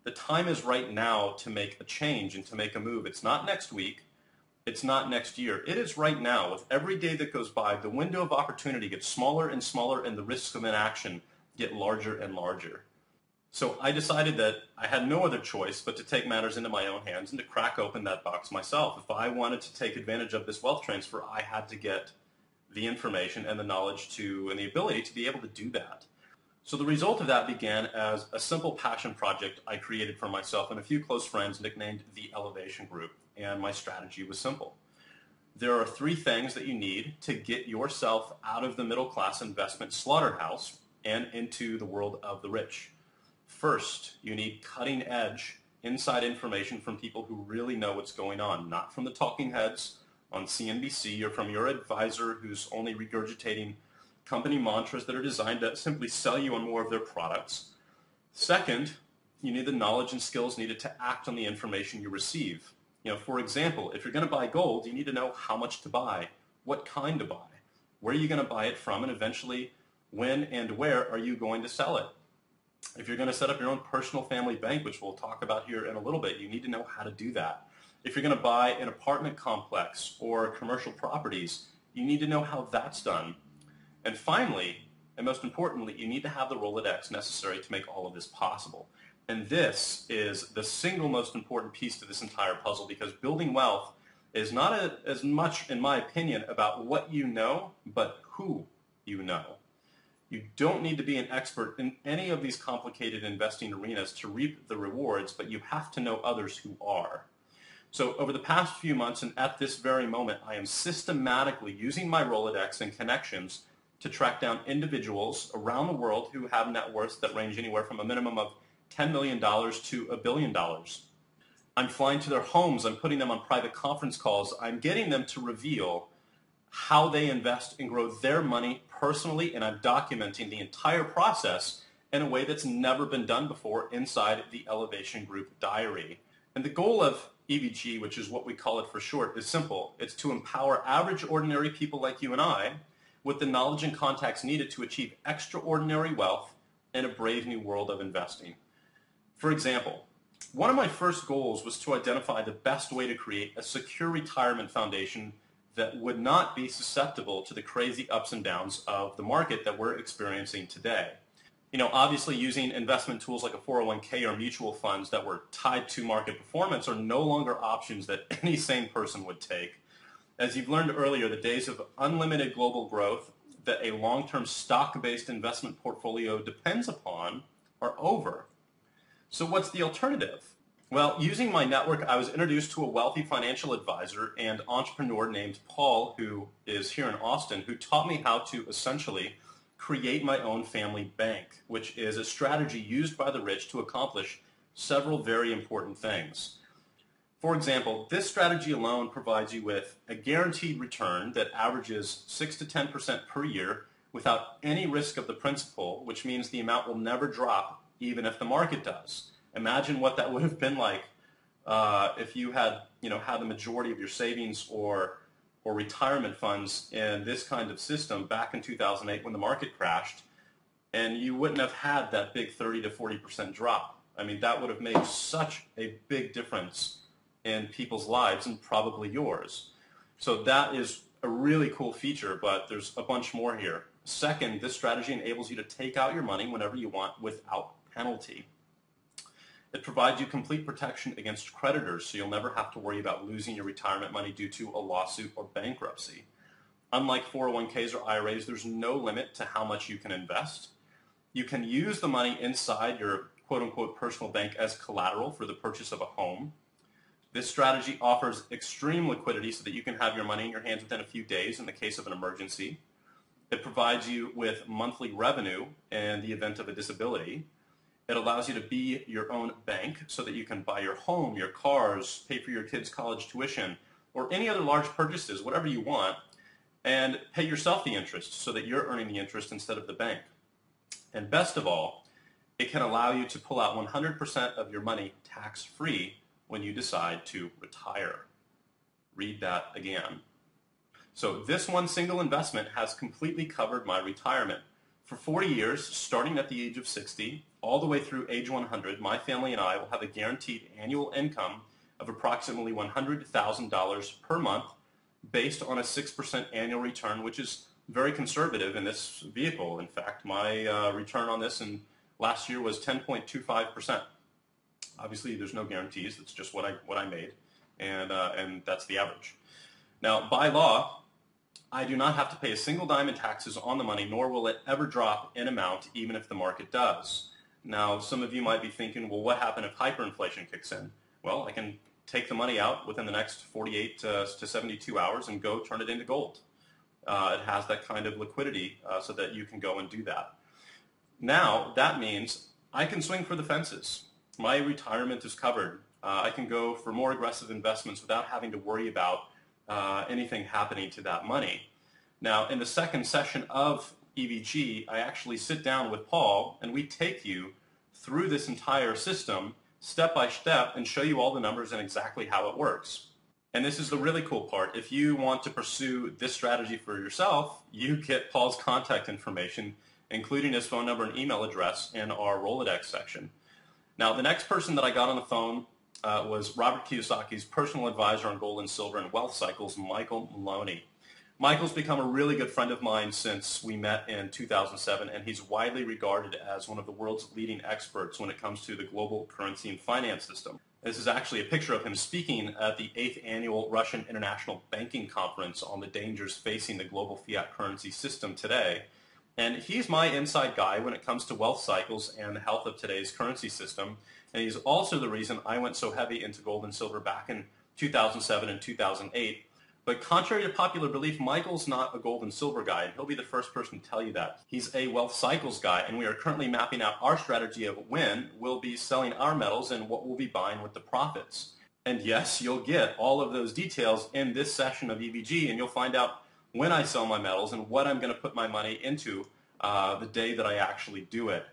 The time is right now to make a change and to make a move. It's not next week. It's not next year. It is right now. With every day that goes by, the window of opportunity gets smaller and smaller, and the risks of inaction get larger and larger. So I decided that I had no other choice but to take matters into my own hands and to crack open that box myself. If I wanted to take advantage of this wealth transfer, I had to get the information and the knowledge and the ability to be able to do that. So the result of that began as a simple passion project I created for myself and a few close friends, nicknamed the Elevation Group. And my strategy was simple. There are 3 things that you need to get yourself out of the middle-class investment slaughterhouse and into the world of the rich. First, you need cutting-edge inside information from people who really know what's going on, not from the talking heads on CNBC or from your advisor who's only regurgitating company mantras that are designed to simply sell you on more of their products. Second, you need the knowledge and skills needed to act on the information you receive. For example, if you're going to buy gold, you need to know how much to buy, what kind to buy, where are you going to buy it from, and eventually when and where are you going to sell it. If you're going to set up your own personal family bank, which we'll talk about here in a little bit, you need to know how to do that. If you're going to buy an apartment complex or commercial properties, you need to know how that's done. And finally, and most importantly, you need to have the Rolodex necessary to make all of this possible. And this is the single most important piece to this entire puzzle, because building wealth is not as much, in my opinion, about what you know, but who you know. You don't need to be an expert in any of these complicated investing arenas to reap the rewards, but you have to know others who are. So over the past few months and at this very moment, I am systematically using my Rolodex and connections to track down individuals around the world who have net worths that range anywhere from a minimum of $10 million to $1 billion. I'm flying to their homes, I'm putting them on private conference calls, I'm getting them to reveal how they invest and grow their money personally, and I'm documenting the entire process in a way that's never been done before inside the Elevation Group Diary. And the goal of EVG, which is what we call it for short, is simple. It's to empower average, ordinary people like you and I with the knowledge and contacts needed to achieve extraordinary wealth in a brave new world of investing. For example, one of my first goals was to identify the best way to create a secure retirement foundation that would not be susceptible to the crazy ups and downs of the market that we're experiencing today. Obviously using investment tools like a 401k or mutual funds that were tied to market performance are no longer options that any sane person would take. As you've learned earlier, the days of unlimited global growth that a long-term stock-based investment portfolio depends upon are over. So what's the alternative? Well, using my network, I was introduced to a wealthy financial advisor and entrepreneur named Paul, who is here in Austin, who taught me how to essentially create my own family bank, which is a strategy used by the rich to accomplish several very important things. For example, this strategy alone provides you with a guaranteed return that averages 6 to 10% per year without any risk of the principal, which means the amount will never drop even if the market does. Imagine what that would have been like if you had the majority of your savings or retirement funds in this kind of system back in 2008 when the market crashed, and you wouldn't have had that big 30 to 40% drop. I mean, that would have made such a big difference in people's lives and probably yours. So that is a really cool feature, but there's a bunch more here. Second, this strategy enables you to take out your money whenever you want without penalty. It provides you complete protection against creditors, so you'll never have to worry about losing your retirement money due to a lawsuit or bankruptcy. Unlike 401ks or IRAs, there's no limit to how much you can invest. You can use the money inside your quote-unquote personal bank as collateral for the purchase of a home. This strategy offers extreme liquidity so that you can have your money in your hands within a few days in the case of an emergency. It provides you with monthly revenue in the event of a disability. It allows you to be your own bank so that you can buy your home, your cars, pay for your kids' college tuition, or any other large purchases, whatever you want, and pay yourself the interest so that you're earning the interest instead of the bank. And best of all, it can allow you to pull out 100% of your money tax-free when you decide to retire. Read that again. So this one single investment has completely covered my retirement. For 40 years, starting at the age of 60, all the way through age 100, my family and I will have a guaranteed annual income of approximately $100,000 per month based on a 6% annual return, which is very conservative in this vehicle. In fact, my return on this in last year was 10.25%. Obviously, there's no guarantees. That's just what I made, and that's the average. Now, by law, I do not have to pay a single dime in taxes on the money, nor will it ever drop in amount, even if the market does. Now, some of you might be thinking, well, what happens if hyperinflation kicks in? Well, I can take the money out within the next 48 to 72 hours and go turn it into gold. It has that kind of liquidity so that you can go and do that. Now, that means I can swing for the fences. My retirement is covered. I can go for more aggressive investments without having to worry about anything happening to that money. Now, in the second session of EVG, I actually sit down with Paul and we take you through this entire system step by step and show you all the numbers and exactly how it works. And this is the really cool part. If you want to pursue this strategy for yourself, you get Paul's contact information, including his phone number and email address, in our Rolodex section. Now, the next person that I got on the phone was Robert Kiyosaki's personal advisor on gold and silver and wealth cycles, Michael Maloney. Michael's become a really good friend of mine since we met in 2007, and he's widely regarded as one of the world's leading experts when it comes to the global currency and finance system. This is actually a picture of him speaking at the 8th Annual Russian International Banking Conference on the dangers facing the global fiat currency system today. And he's my inside guy when it comes to wealth cycles and the health of today's currency system. And he's also the reason I went so heavy into gold and silver back in 2007 and 2008. But contrary to popular belief, Michael's not a gold and silver guy, and he'll be the first person to tell you that. He's a wealth cycles guy, and we are currently mapping out our strategy of when we'll be selling our metals and what we'll be buying with the profits. And yes, you'll get all of those details in this session of EVG, and you'll find out when I sell my metals and what I'm going to put my money into the day that I actually do it.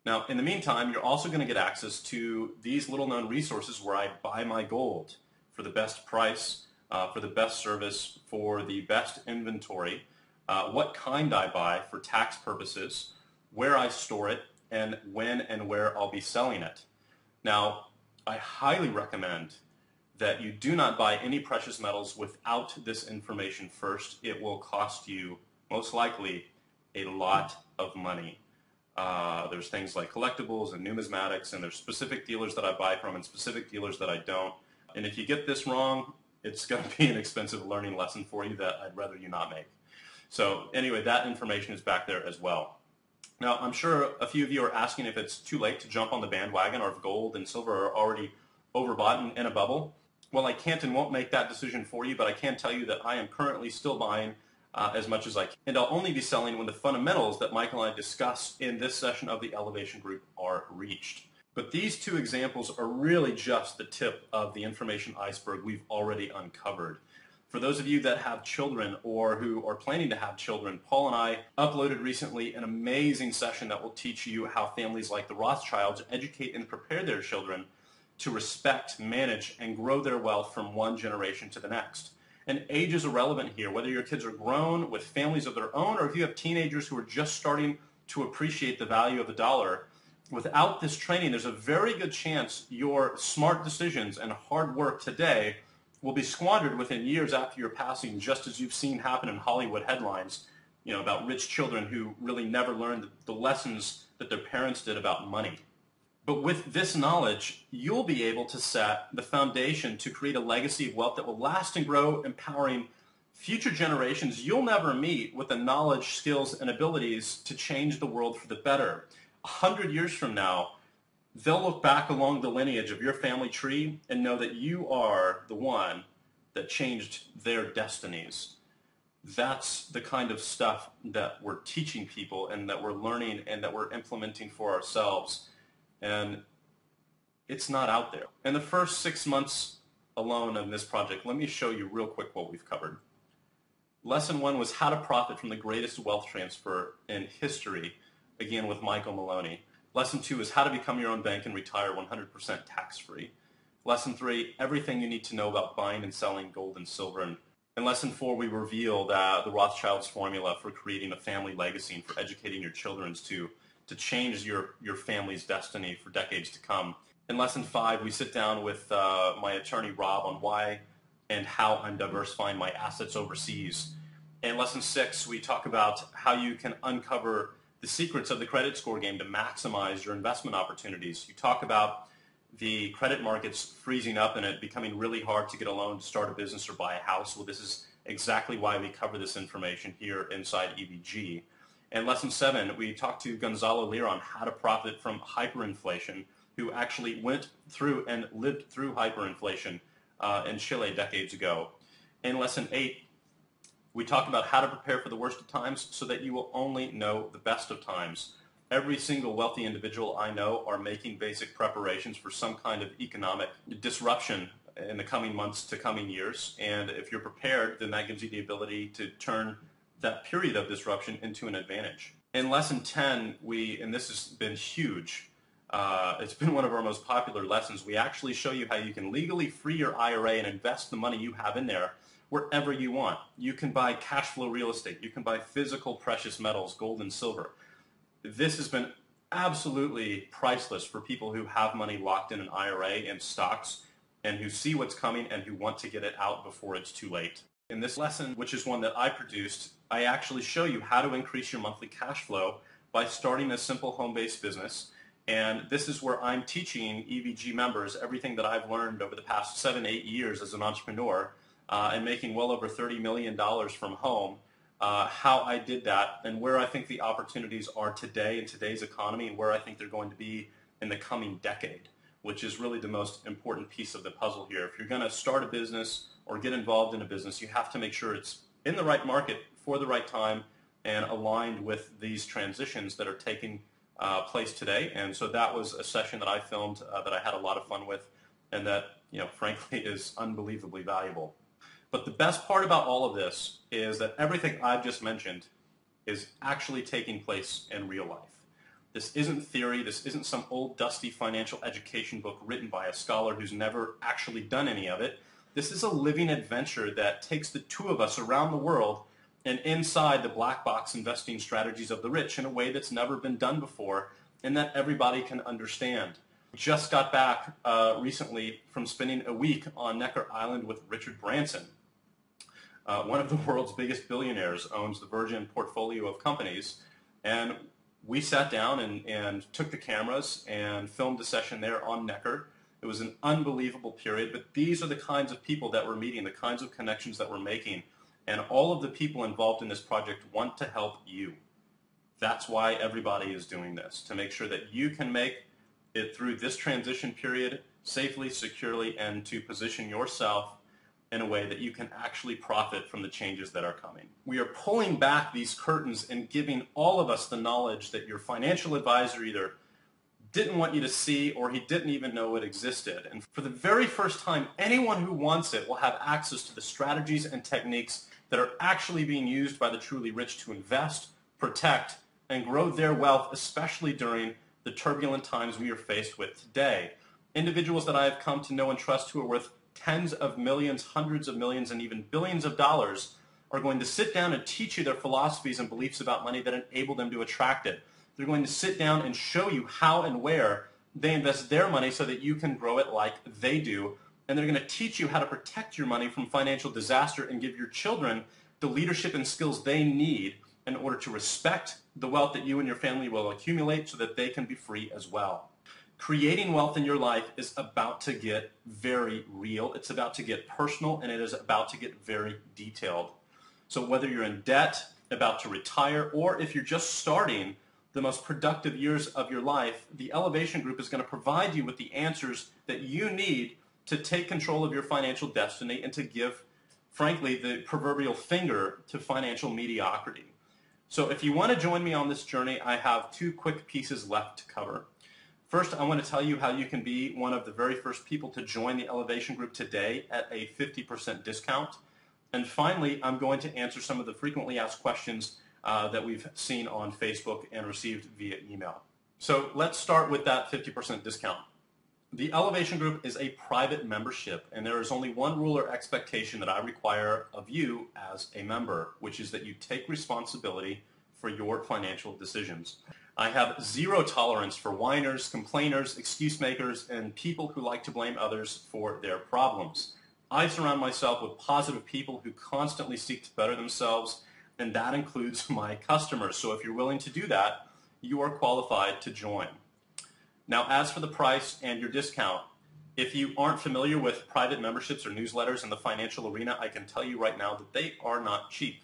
Now, in the meantime, you're also going to get access to these little-known resources where I buy my gold for the best price, for the best service, for the best inventory, what kind I buy for tax purposes, where I store it, and when and where I'll be selling it. Now, I highly recommend that you do not buy any precious metals without this information first. It will cost you, most likely, a lot of money. There's things like collectibles and numismatics, and there's specific dealers that I buy from and specific dealers that I don't. And if you get this wrong, it's going to be an expensive learning lesson for you that I'd rather you not make. So anyway, that information is back there as well. Now, I'm sure a few of you are asking if it's too late to jump on the bandwagon or if gold and silver are already overbought and in a bubble. Well, I can't and won't make that decision for you, but I can tell you that I am currently still buying as much as I can. And I'll only be selling when the fundamentals that Michael and I discuss in this session of the Elevation Group are reached. But these two examples are really just the tip of the information iceberg we've already uncovered. For those of you that have children or who are planning to have children, Paul and I uploaded recently an amazing session that will teach you how families like the Rothschilds educate and prepare their children to respect, manage, and grow their wealth from one generation to the next. And age is irrelevant here, whether your kids are grown with families of their own or if you have teenagers who are just starting to appreciate the value of the dollar. Without this training, there's a very good chance your smart decisions and hard work today will be squandered within years after your passing, just as you've seen happen in Hollywood headlines, about rich children who really never learned the lessons that their parents did about money. But with this knowledge, you'll be able to set the foundation to create a legacy of wealth that will last and grow, empowering future generations you'll never meet with the knowledge, skills, and abilities to change the world for the better. 100 years from now, they'll look back along the lineage of your family tree and know that you are the one that changed their destinies. That's the kind of stuff that we're teaching people and that we're learning and that we're implementing for ourselves. And it's not out there. In the first 6 months alone in this project, let me show you real quick what we've covered. Lesson 1 was how to profit from the greatest wealth transfer in history, again with Michael Maloney. Lesson 2 is how to become your own bank and retire 100% tax-free. Lesson 3, everything you need to know about buying and selling gold and silver. And In lesson 4, we revealed the Rothschild's formula for creating a family legacy and for educating your children to change your family's destiny for decades to come. In lesson 5, we sit down with my attorney, Rob, on why and how I'm diversifying my assets overseas. In lesson 6, we talk about how you can uncover the secrets of the credit score game to maximize your investment opportunities. You talk about the credit markets freezing up and it becoming really hard to get a loan to start a business or buy a house. Well, this is exactly why we cover this information here inside EVG. In lesson 7, we talked to Gonzalo Lira on how to profit from hyperinflation, who actually went through and lived through hyperinflation in Chile decades ago. In lesson 8, we talked about how to prepare for the worst of times so that you will only know the best of times. Every single wealthy individual I know are making basic preparations for some kind of economic disruption in the coming months to coming years. And if you're prepared, then that gives you the ability to turn that period of disruption into an advantage. In lesson 10, and this has been huge, it's been one of our most popular lessons, we actually show you how you can legally free your IRA and invest the money you have in there wherever you want. You can buy cash flow real estate. You can buy physical precious metals, gold and silver. This has been absolutely priceless for people who have money locked in an IRA and stocks and who see what's coming and who want to get it out before it's too late. In this lesson, which is one that I produced, I actually show you how to increase your monthly cash flow by starting a simple home-based business. And this is where I'm teaching EVG members everything that I've learned over the past 7-8 years as an entrepreneur and making well over $30 million from home. How I did that and where I think the opportunities are today in today's economy and where I think they're going to be in the coming decade, which is really the most important piece of the puzzle here. If you're going to start a business or get involved in a business, you have to make sure it's in the right market for the right time and aligned with these transitions that are taking place today. And so that was a session that I filmed that I had a lot of fun with and that, frankly, is unbelievably valuable. But the best part about all of this is that everything I've just mentioned is actually taking place in real life. This isn't theory. This isn't some old dusty financial education book written by a scholar who's never actually done any of it. This is a living adventure that takes the two of us around the world and inside the black box investing strategies of the rich in a way that's never been done before and that everybody can understand. Just got back recently from spending a week on Necker Island with Richard Branson. One of the world's biggest billionaires owns the Virgin portfolio of companies, and we sat down and took the cameras and filmed a session there on Necker. It was an unbelievable period, but these are the kinds of people that we're meeting, the kinds of connections that we're making, and all of the people involved in this project want to help you. That's why everybody is doing this, to make sure that you can make it through this transition period safely, securely, and to position yourself in a way that you can actually profit from the changes that are coming. We are pulling back these curtains and giving all of us the knowledge that your financial advisor either didn't want you to see or he didn't even know it existed. And for the very first time, anyone who wants it will have access to the strategies and techniques that are actually being used by the truly rich to invest, protect, and grow their wealth, especially during the turbulent times we are faced with today. Individuals that I have come to know and trust who are worth tens of millions, hundreds of millions, and even billions of dollars are going to sit down and teach you their philosophies and beliefs about money that enable them to attract it. They're going to sit down and show you how and where they invest their money so that you can grow it like they do. And they're going to teach you how to protect your money from financial disaster and give your children the leadership and skills they need in order to respect the wealth that you and your family will accumulate so that they can be free as well. Creating wealth in your life is about to get very real. It's about to get personal, and it is about to get very detailed. So whether you're in debt, about to retire, or if you're just starting the most productive years of your life, the Elevation Group is going to provide you with the answers that you need to take control of your financial destiny and to give, frankly, the proverbial finger to financial mediocrity. So if you want to join me on this journey, I have 2 quick pieces left to cover. First, I want to tell you how you can be one of the very first people to join the Elevation Group today at a 50% discount. And finally, I'm going to answer some of the frequently asked questions that we've seen on Facebook and received via email. So let's start with that 50% discount. The Elevation Group is a private membership, and there is only one rule or expectation that I require of you as a member, which is that you take responsibility for your financial decisions. I have zero tolerance for whiners, complainers, excuse makers, and people who like to blame others for their problems. I surround myself with positive people who constantly seek to better themselves, and that includes my customers. So if you're willing to do that, you are qualified to join. Now, as for the price and your discount, if you aren't familiar with private memberships or newsletters in the financial arena, I can tell you right now that they are not cheap.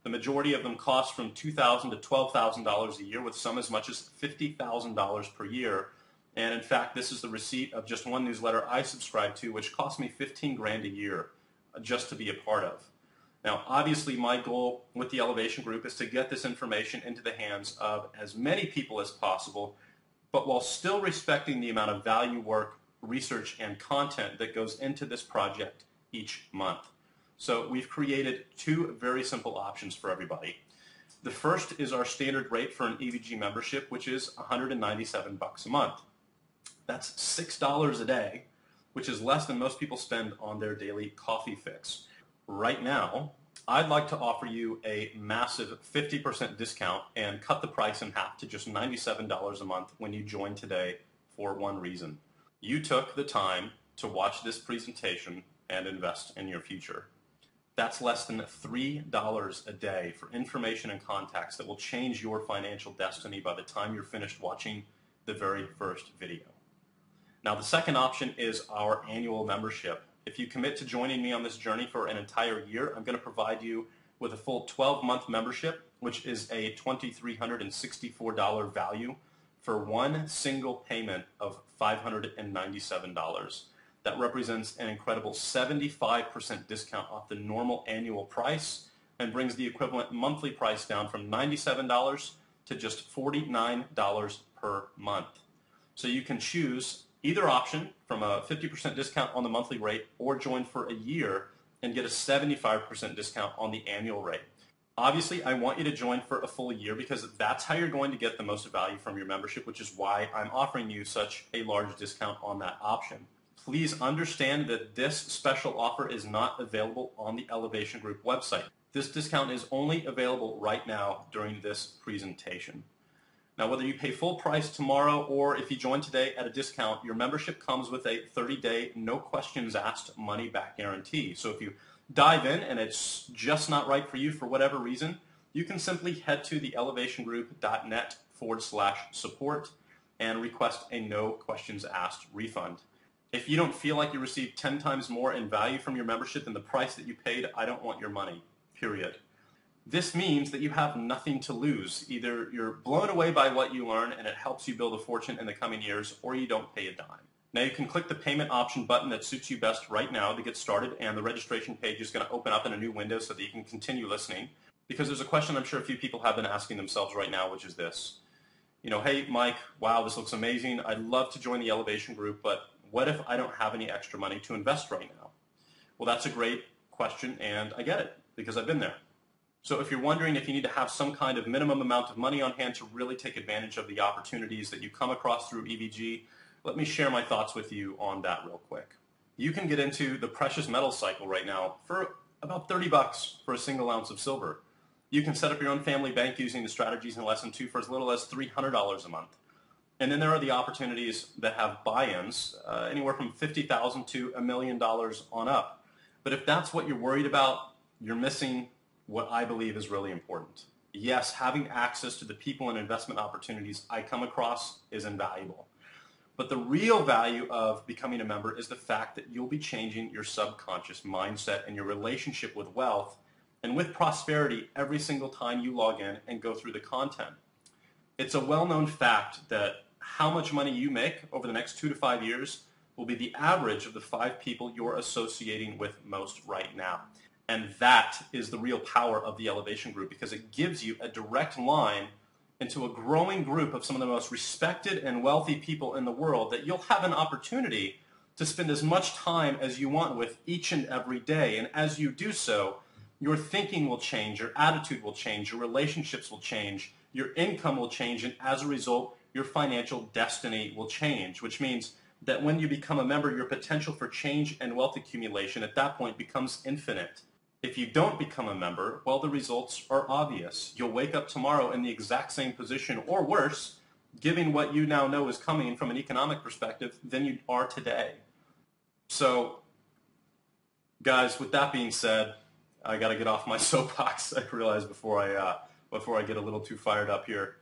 The majority of them cost from $2,000 to $12,000 a year, with some as much as $50,000 per year. And in fact, this is the receipt of just one newsletter I subscribe to, which cost me $15,000 a year just to be a part of. Now, obviously, my goal with the Elevation Group is to get this information into the hands of as many people as possible, but while still respecting the amount of value, work, research, and content that goes into this project each month. So we've created two very simple options for everybody. The first is our standard rate for an EVG membership, which is $197 a month. That's $6 a day, which is less than most people spend on their daily coffee fix. Right now, I'd like to offer you a massive 50% discount and cut the price in half to just $97 a month when you join today for one reason. You took the time to watch this presentation and invest in your future. That's less than $3 a day for information and contacts that will change your financial destiny by the time you're finished watching the very first video. Now, the second option is our annual membership. If you commit to joining me on this journey for an entire year, I'm going to provide you with a full 12-month membership, which is a $2,364 value for one single payment of $597. That represents an incredible 75% discount off the normal annual price and brings the equivalent monthly price down from $97 to just $49 per month. So you can choose either option from a 50% discount on the monthly rate or join for a year and get a 75% discount on the annual rate. Obviously, I want you to join for a full year because that's how you're going to get the most value from your membership, which is why I'm offering you such a large discount on that option. Please understand that this special offer is not available on the Elevation Group website. This discount is only available right now during this presentation. Now, whether you pay full price tomorrow or if you join today at a discount, your membership comes with a 30-day, no questions asked money-back guarantee. So if you dive in and it's just not right for you for whatever reason, you can simply head to theelevationgroup.net/support and request a no questions asked refund. If you don't feel like you received 10 times more in value from your membership than the price that you paid, I don't want your money, period. This means that you have nothing to lose. Either you're blown away by what you learn and it helps you build a fortune in the coming years, or you don't pay a dime. Now you can click the payment option button that suits you best right now to get started, and the registration page is going to open up in a new window so that you can continue listening, because there's a question I'm sure a few people have been asking themselves right now, which is this. Hey, Mike, wow, this looks amazing. I'd love to join the Elevation Group, but what if I don't have any extra money to invest right now? Well, that's a great question, and I get it because I've been there. So if you're wondering if you need to have some kind of minimum amount of money on hand to really take advantage of the opportunities that you come across through EVG, let me share my thoughts with you on that real quick. You can get into the precious metals cycle right now for about $30 for a single ounce of silver. You can set up your own family bank using the strategies in Lesson 2 for as little as $300 a month. And then there are the opportunities that have buy-ins, anywhere from $50,000 to $1 million on up. But if that's what you're worried about, you're missing what I believe is really important. Yes, having access to the people and investment opportunities I come across is invaluable. But the real value of becoming a member is the fact that you'll be changing your subconscious mindset and your relationship with wealth and with prosperity every single time you log in and go through the content. It's a well-known fact that how much money you make over the next 2 to 5 years will be the average of the 5 people you're associating with most right now. And that is the real power of the Elevation Group, because it gives you a direct line into a growing group of some of the most respected and wealthy people in the world that you'll have an opportunity to spend as much time as you want with each and every day. And as you do so, your thinking will change, your attitude will change, your relationships will change, your income will change, and as a result, your financial destiny will change, which means that when you become a member, your potential for change and wealth accumulation at that point becomes infinite. If you don't become a member, well, the results are obvious. You'll wake up tomorrow in the exact same position, or worse, given what you now know is coming from an economic perspective, than you are today. So, guys, with that being said, I got to get off my soapbox. I realize before I get a little too fired up here.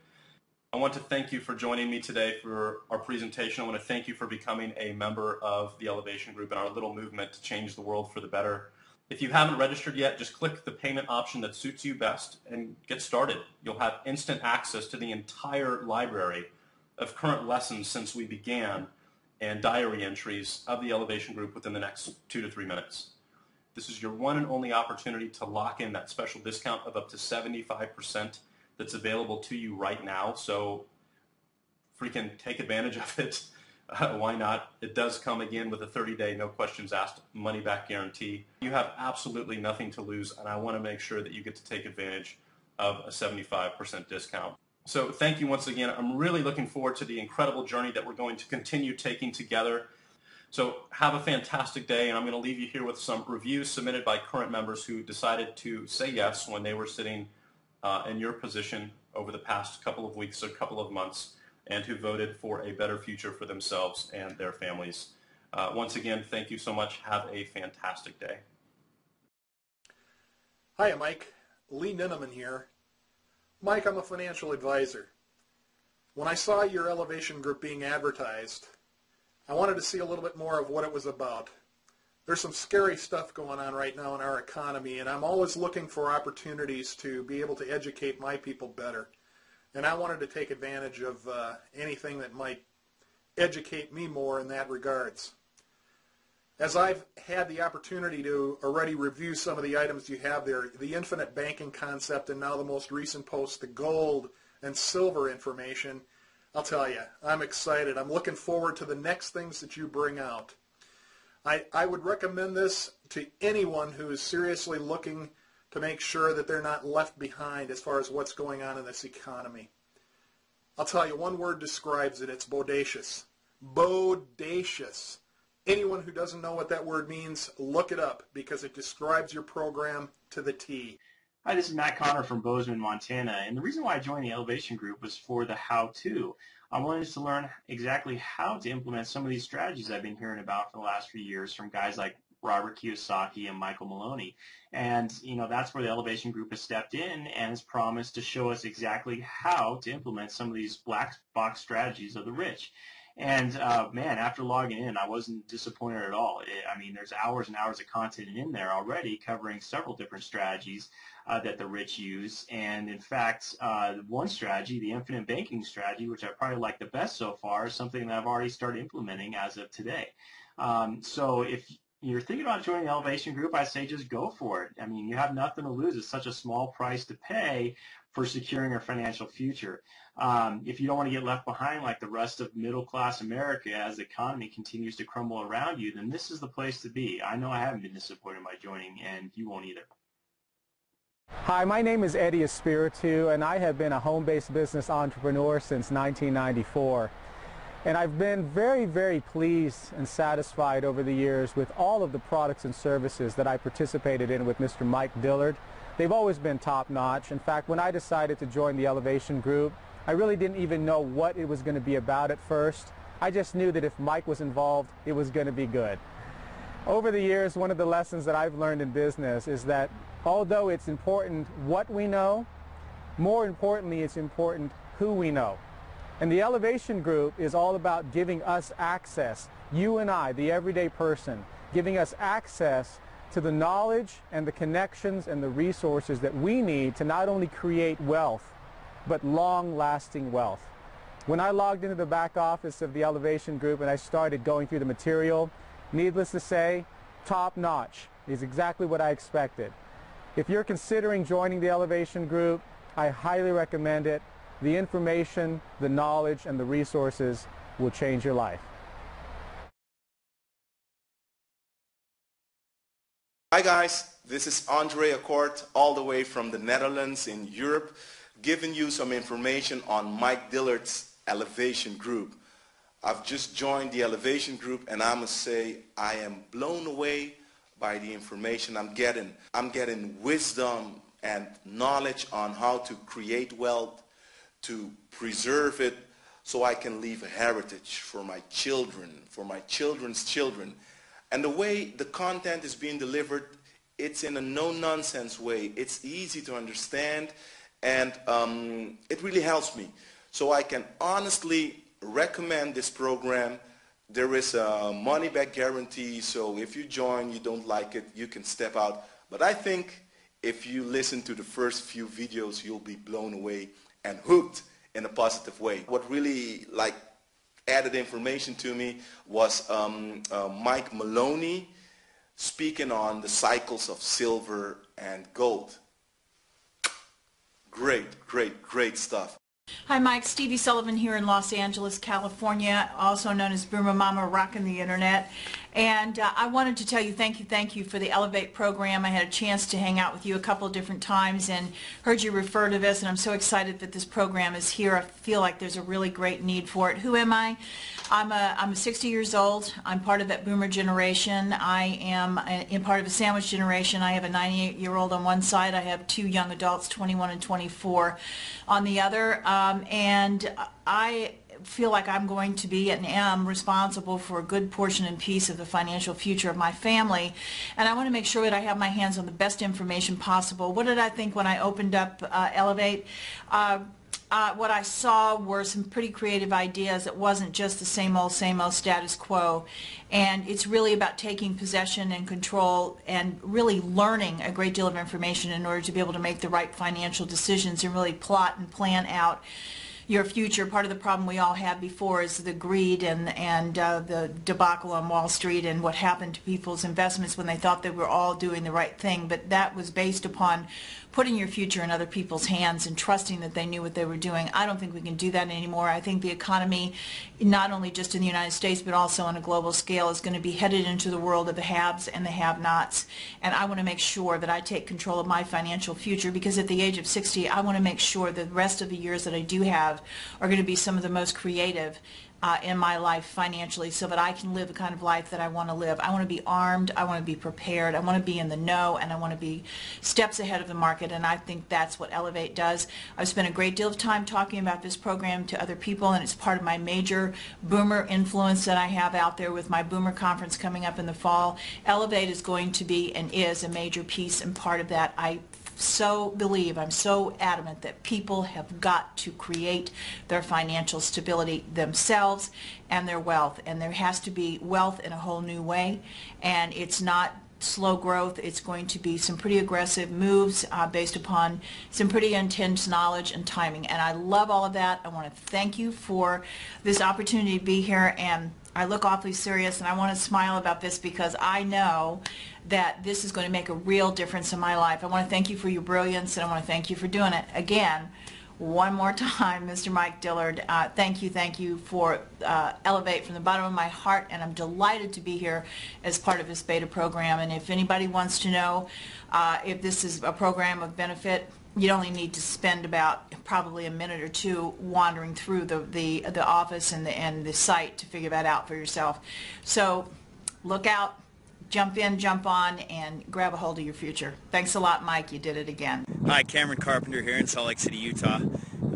I want to thank you for joining me today for our presentation. I want to thank you for becoming a member of the Elevation Group and our little movement to change the world for the better. If you haven't registered yet, just click the payment option that suits you best and get started. You'll have instant access to the entire library of current lessons since we began and diary entries of the Elevation Group within the next 2 to 3 minutes. This is your one and only opportunity to lock in that special discount of up to 75% that's available to you right now. So freaking take advantage of it. Why not? It does come again with a 30-day, no questions asked, money-back guarantee. You have absolutely nothing to lose, and I want to make sure that you get to take advantage of a 75% discount. So thank you once again. I'm really looking forward to the incredible journey that we're going to continue taking together. So have a fantastic day, and I'm going to leave you here with some reviews submitted by current members who decided to say yes when they were sitting in your position over the past couple of weeks or couple of months, and who voted for a better future for themselves and their families. Once again, thank you so much. Have a fantastic day. Hi, Mike. Lee Ninneman here. Mike, I'm a financial advisor. When I saw your Elevation Group being advertised, I wanted to see a little bit more of what it was about. There's some scary stuff going on right now in our economy, and I'm always looking for opportunities to be able to educate my people better. And I wanted to take advantage of anything that might educate me more in that regards. As I've had the opportunity to already review some of the items you have there, the infinite banking concept, and now the most recent post, the gold and silver information, I'll tell you, I'm excited. I'm looking forward to the next things that you bring out. I would recommend this to anyone who is seriously looking to make sure that they're not left behind as far as what's going on in this economy. I'll tell you, one word describes it. It's bodacious. Bodacious. Anyone who doesn't know what that word means, look it up, because it describes your program to the T. Hi, this is Matt Connor from Bozeman, Montana, and the reason why I joined the Elevation Group was for the how-to. I wanted to learn exactly how to implement some of these strategies I've been hearing about for the last few years from guys like Robert Kiyosaki and Michael Maloney. And, that's where the Elevation Group has stepped in and has promised to show us exactly how to implement some of these black box strategies of the rich. And, man, after logging in, I wasn't disappointed at all. There's hours and hours of content in there already covering several different strategies that the rich use. And, in fact, one strategy, the infinite banking strategy, which I probably like the best so far, is something that I've already started implementing as of today. So if you're thinking about joining the Elevation Group, I say just go for it. You have nothing to lose. It's such a small price to pay for securing your financial future. If you don't want to get left behind like the rest of middle-class America as the economy continues to crumble around you, then this is the place to be. I know I haven't been disappointed by joining, and you won't either. Hi, my name is Eddie Espiritu, and I have been a home-based business entrepreneur since 1994. And I've been very, very pleased and satisfied over the years with all of the products and services that I participated in with Mr. Mike Dillard. They've always been top-notch. In fact, when I decided to join the Elevation Group, I really didn't even know what it was going to be about at first. I just knew that if Mike was involved, it was going to be good. Over the years, one of the lessons that I've learned in business is that although it's important what we know, more importantly, it's important who we know. And the Elevation Group is all about giving us access, you and I, the everyday person, giving us access to the knowledge and the connections and the resources that we need to not only create wealth, but long-lasting wealth. When I logged into the back office of the Elevation Group and I started going through the material, needless to say, top-notch is exactly what I expected. If you're considering joining the Elevation Group, I highly recommend it. The information, the knowledge, and the resources will change your life. Hi guys, this is Andre Accord, all the way from the Netherlands in Europe, giving you some information on Mike Dillard's Elevation Group. I've just joined the Elevation Group, and I must say I am blown away by the information I'm getting. I'm getting wisdom and knowledge on how to create wealth, to preserve it, so I can leave a heritage for my children, for my children's children. And the way the content is being delivered, it's in a no-nonsense way. It's easy to understand, and it really helps me. So I can honestly recommend this program. There is a money-back guarantee, so if you join, you don't like it, you can step out. But I think if you listen to the first few videos, you'll be blown away and hooked in a positive way. What really added information to me was Mike Maloney speaking on the cycles of silver and gold. Great, great, great stuff. Hi Mike, Stevie Sullivan here in Los Angeles, California, also known as Boomer Mama, rocking the internet. And I wanted to tell you thank you for the Elevate program. I had a chance to hang out with you a couple of different times and heard you refer to this, and I'm so excited that this program is here. I feel like there's a really great need for it. Who am I? I'm 60 years old. I'm part of that boomer generation. I am in part of a sandwich generation. I have a 98-year-old on one side. I have two young adults, 21 and 24, on the other. And I feel like I'm going to be and am responsible for a good portion and piece of the financial future of my family, and I want to make sure that I have my hands on the best information possible. What did I think when I opened up Elevate? What I saw were some pretty creative ideas. It wasn't just the same old status quo, and it's really about taking possession and control and really learning a great deal of information in order to be able to make the right financial decisions and really plot and plan out your future. Part of the problem we all had before is the greed and the debacle on Wall Street and what happened to people's investments when they thought they were all doing the right thing. But that was based upon putting your future in other people's hands and trusting that they knew what they were doing. I don't think we can do that anymore. I think the economy, not only just in the United States but also on a global scale, is going to be headed into the world of the haves and the have-nots. And I want to make sure that I take control of my financial future, because at the age of 60, I want to make sure that the rest of the years that I do have are going to be some of the most creative in my life financially, so that I can live the kind of life that I want to live. I want to be armed, I want to be prepared, I want to be in the know, and I want to be steps ahead of the market, and I think that's what Elevate does. I've spent a great deal of time talking about this program to other people, and it's part of my major boomer influence that I have out there with my boomer conference coming up in the fall. Elevate is going to be and is a major piece and part of that. I'm so adamant that people have got to create their financial stability themselves and their wealth, and there has to be wealth in a whole new way, and it's not slow growth. It's going to be some pretty aggressive moves based upon some pretty intense knowledge and timing, and I love all of that. I want to thank you for this opportunity to be here, and I look awfully serious, and I want to smile about this because I know that this is going to make a real difference in my life. I want to thank you for your brilliance, and I want to thank you for doing it. Again, one more time, Mr. Mike Dillard, thank you for Elevate from the bottom of my heart, and I'm delighted to be here as part of this beta program. And if anybody wants to know if this is a program of benefit, you only need to spend about probably a minute or two wandering through the office and the site to figure that out for yourself. So look out, jump in, jump on, and grab a hold of your future. Thanks a lot, Mike. You did it again. Hi, Cameron Carpenter here in Salt Lake City, Utah.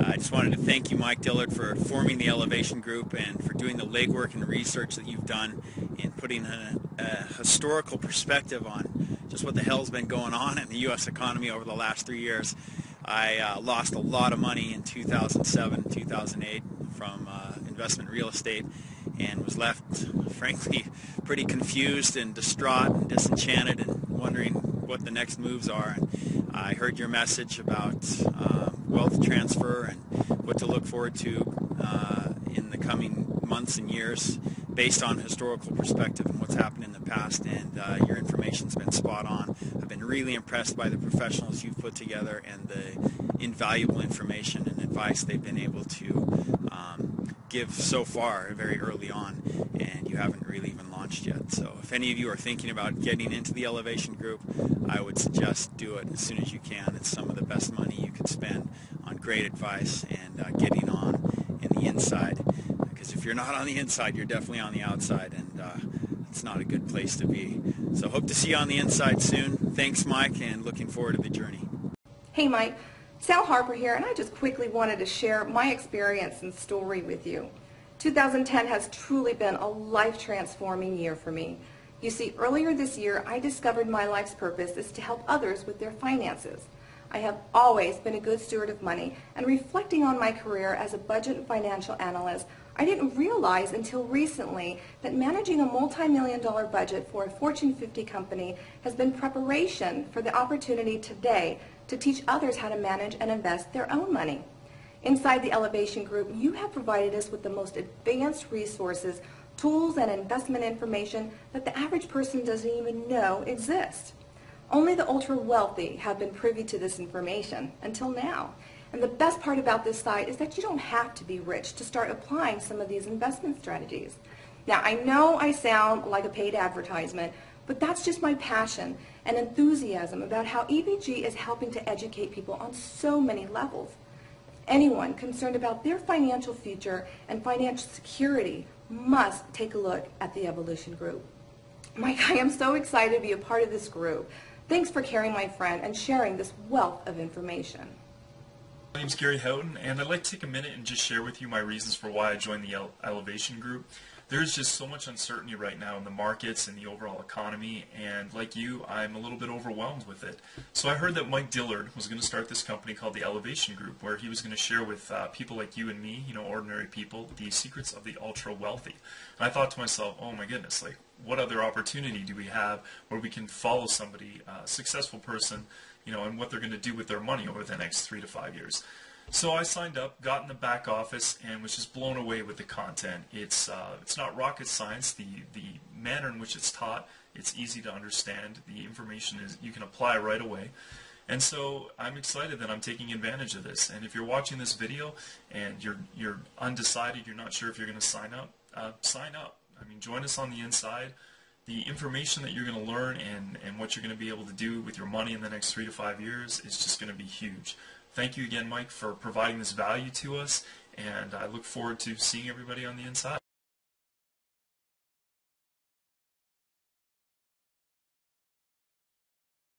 I just wanted to thank you, Mike Dillard, for forming the Elevation Group and for doing the legwork and research that you've done in putting a historical perspective on just what the hell's been going on in the U.S. economy over the last 3 years. I lost a lot of money in 2007, 2008 from investment real estate, and was left, frankly, pretty confused and distraught and disenchanted and wondering what the next moves are. And I heard your message about wealth transfer and what to look forward to in the coming months and years based on historical perspective and what's happened in the past, and your information's been spot on. I've been really impressed by the professionals you've put together and the invaluable information and advice they've been able to give so far very early on, and you haven't really even launched yet. So if any of you are thinking about getting into the Elevation Group, I would suggest do it as soon as you can. It's some of the best money you could spend on great advice and getting on in the inside, because if if you're not on the inside, you're definitely on the outside, and it's not a good place to be. So hope to see you on the inside soon. Thanks, Mike, and looking forward to the journey. Hey, Mike. Sal Harper here, and I just quickly wanted to share my experience and story with you. 2010 has truly been a life-transforming year for me. You see, earlier this year, I discovered my life's purpose is to help others with their finances. I have always been a good steward of money, and reflecting on my career as a budget and financial analyst, I didn't realize until recently that managing a multi-million-dollar budget for a Fortune 50 company has been preparation for the opportunity today to teach others how to manage and invest their own money. Inside the Elevation Group, you have provided us with the most advanced resources, tools, and investment information that the average person doesn't even know exist. Only the ultra-wealthy have been privy to this information until now. And the best part about this site is that you don't have to be rich to start applying some of these investment strategies. Now, I know I sound like a paid advertisement, but that's just my passion and enthusiasm about how EBG is helping to educate people on so many levels. Anyone concerned about their financial future and financial security must take a look at the Evolution Group. Mike, I am so excited to be a part of this group. Thanks for caring, my friend, and sharing this wealth of information. My name's Gary Houghton, and I'd like to take a minute and just share with you my reasons for why I joined the Elevation Group. There's just so much uncertainty right now in the markets and the overall economy, and like you, I'm a little bit overwhelmed with it. So I heard that Mike Dillard was going to start this company called the Elevation Group, where he was going to share with people like you and me, you know, ordinary people, the secrets of the ultra-wealthy. And I thought to myself, oh my goodness, like, what other opportunity do we have where we can follow somebody, a successful person, you know, and what they're going to do with their money over the next 3 to 5 years. So I signed up, got in the back office, and was just blown away with the content. It's not rocket science. The manner in which it's taught, it's easy to understand. The information is you can apply right away. And so I'm excited that I'm taking advantage of this. And if you're watching this video and you're undecided, you're not sure if you're going to sign up, sign up. I mean, join us on the inside. The information that you're going to learn and what you're going to be able to do with your money in the next 3 to 5 years is just going to be huge. Thank you again, Mike, for providing this value to us, and I look forward to seeing everybody on the inside.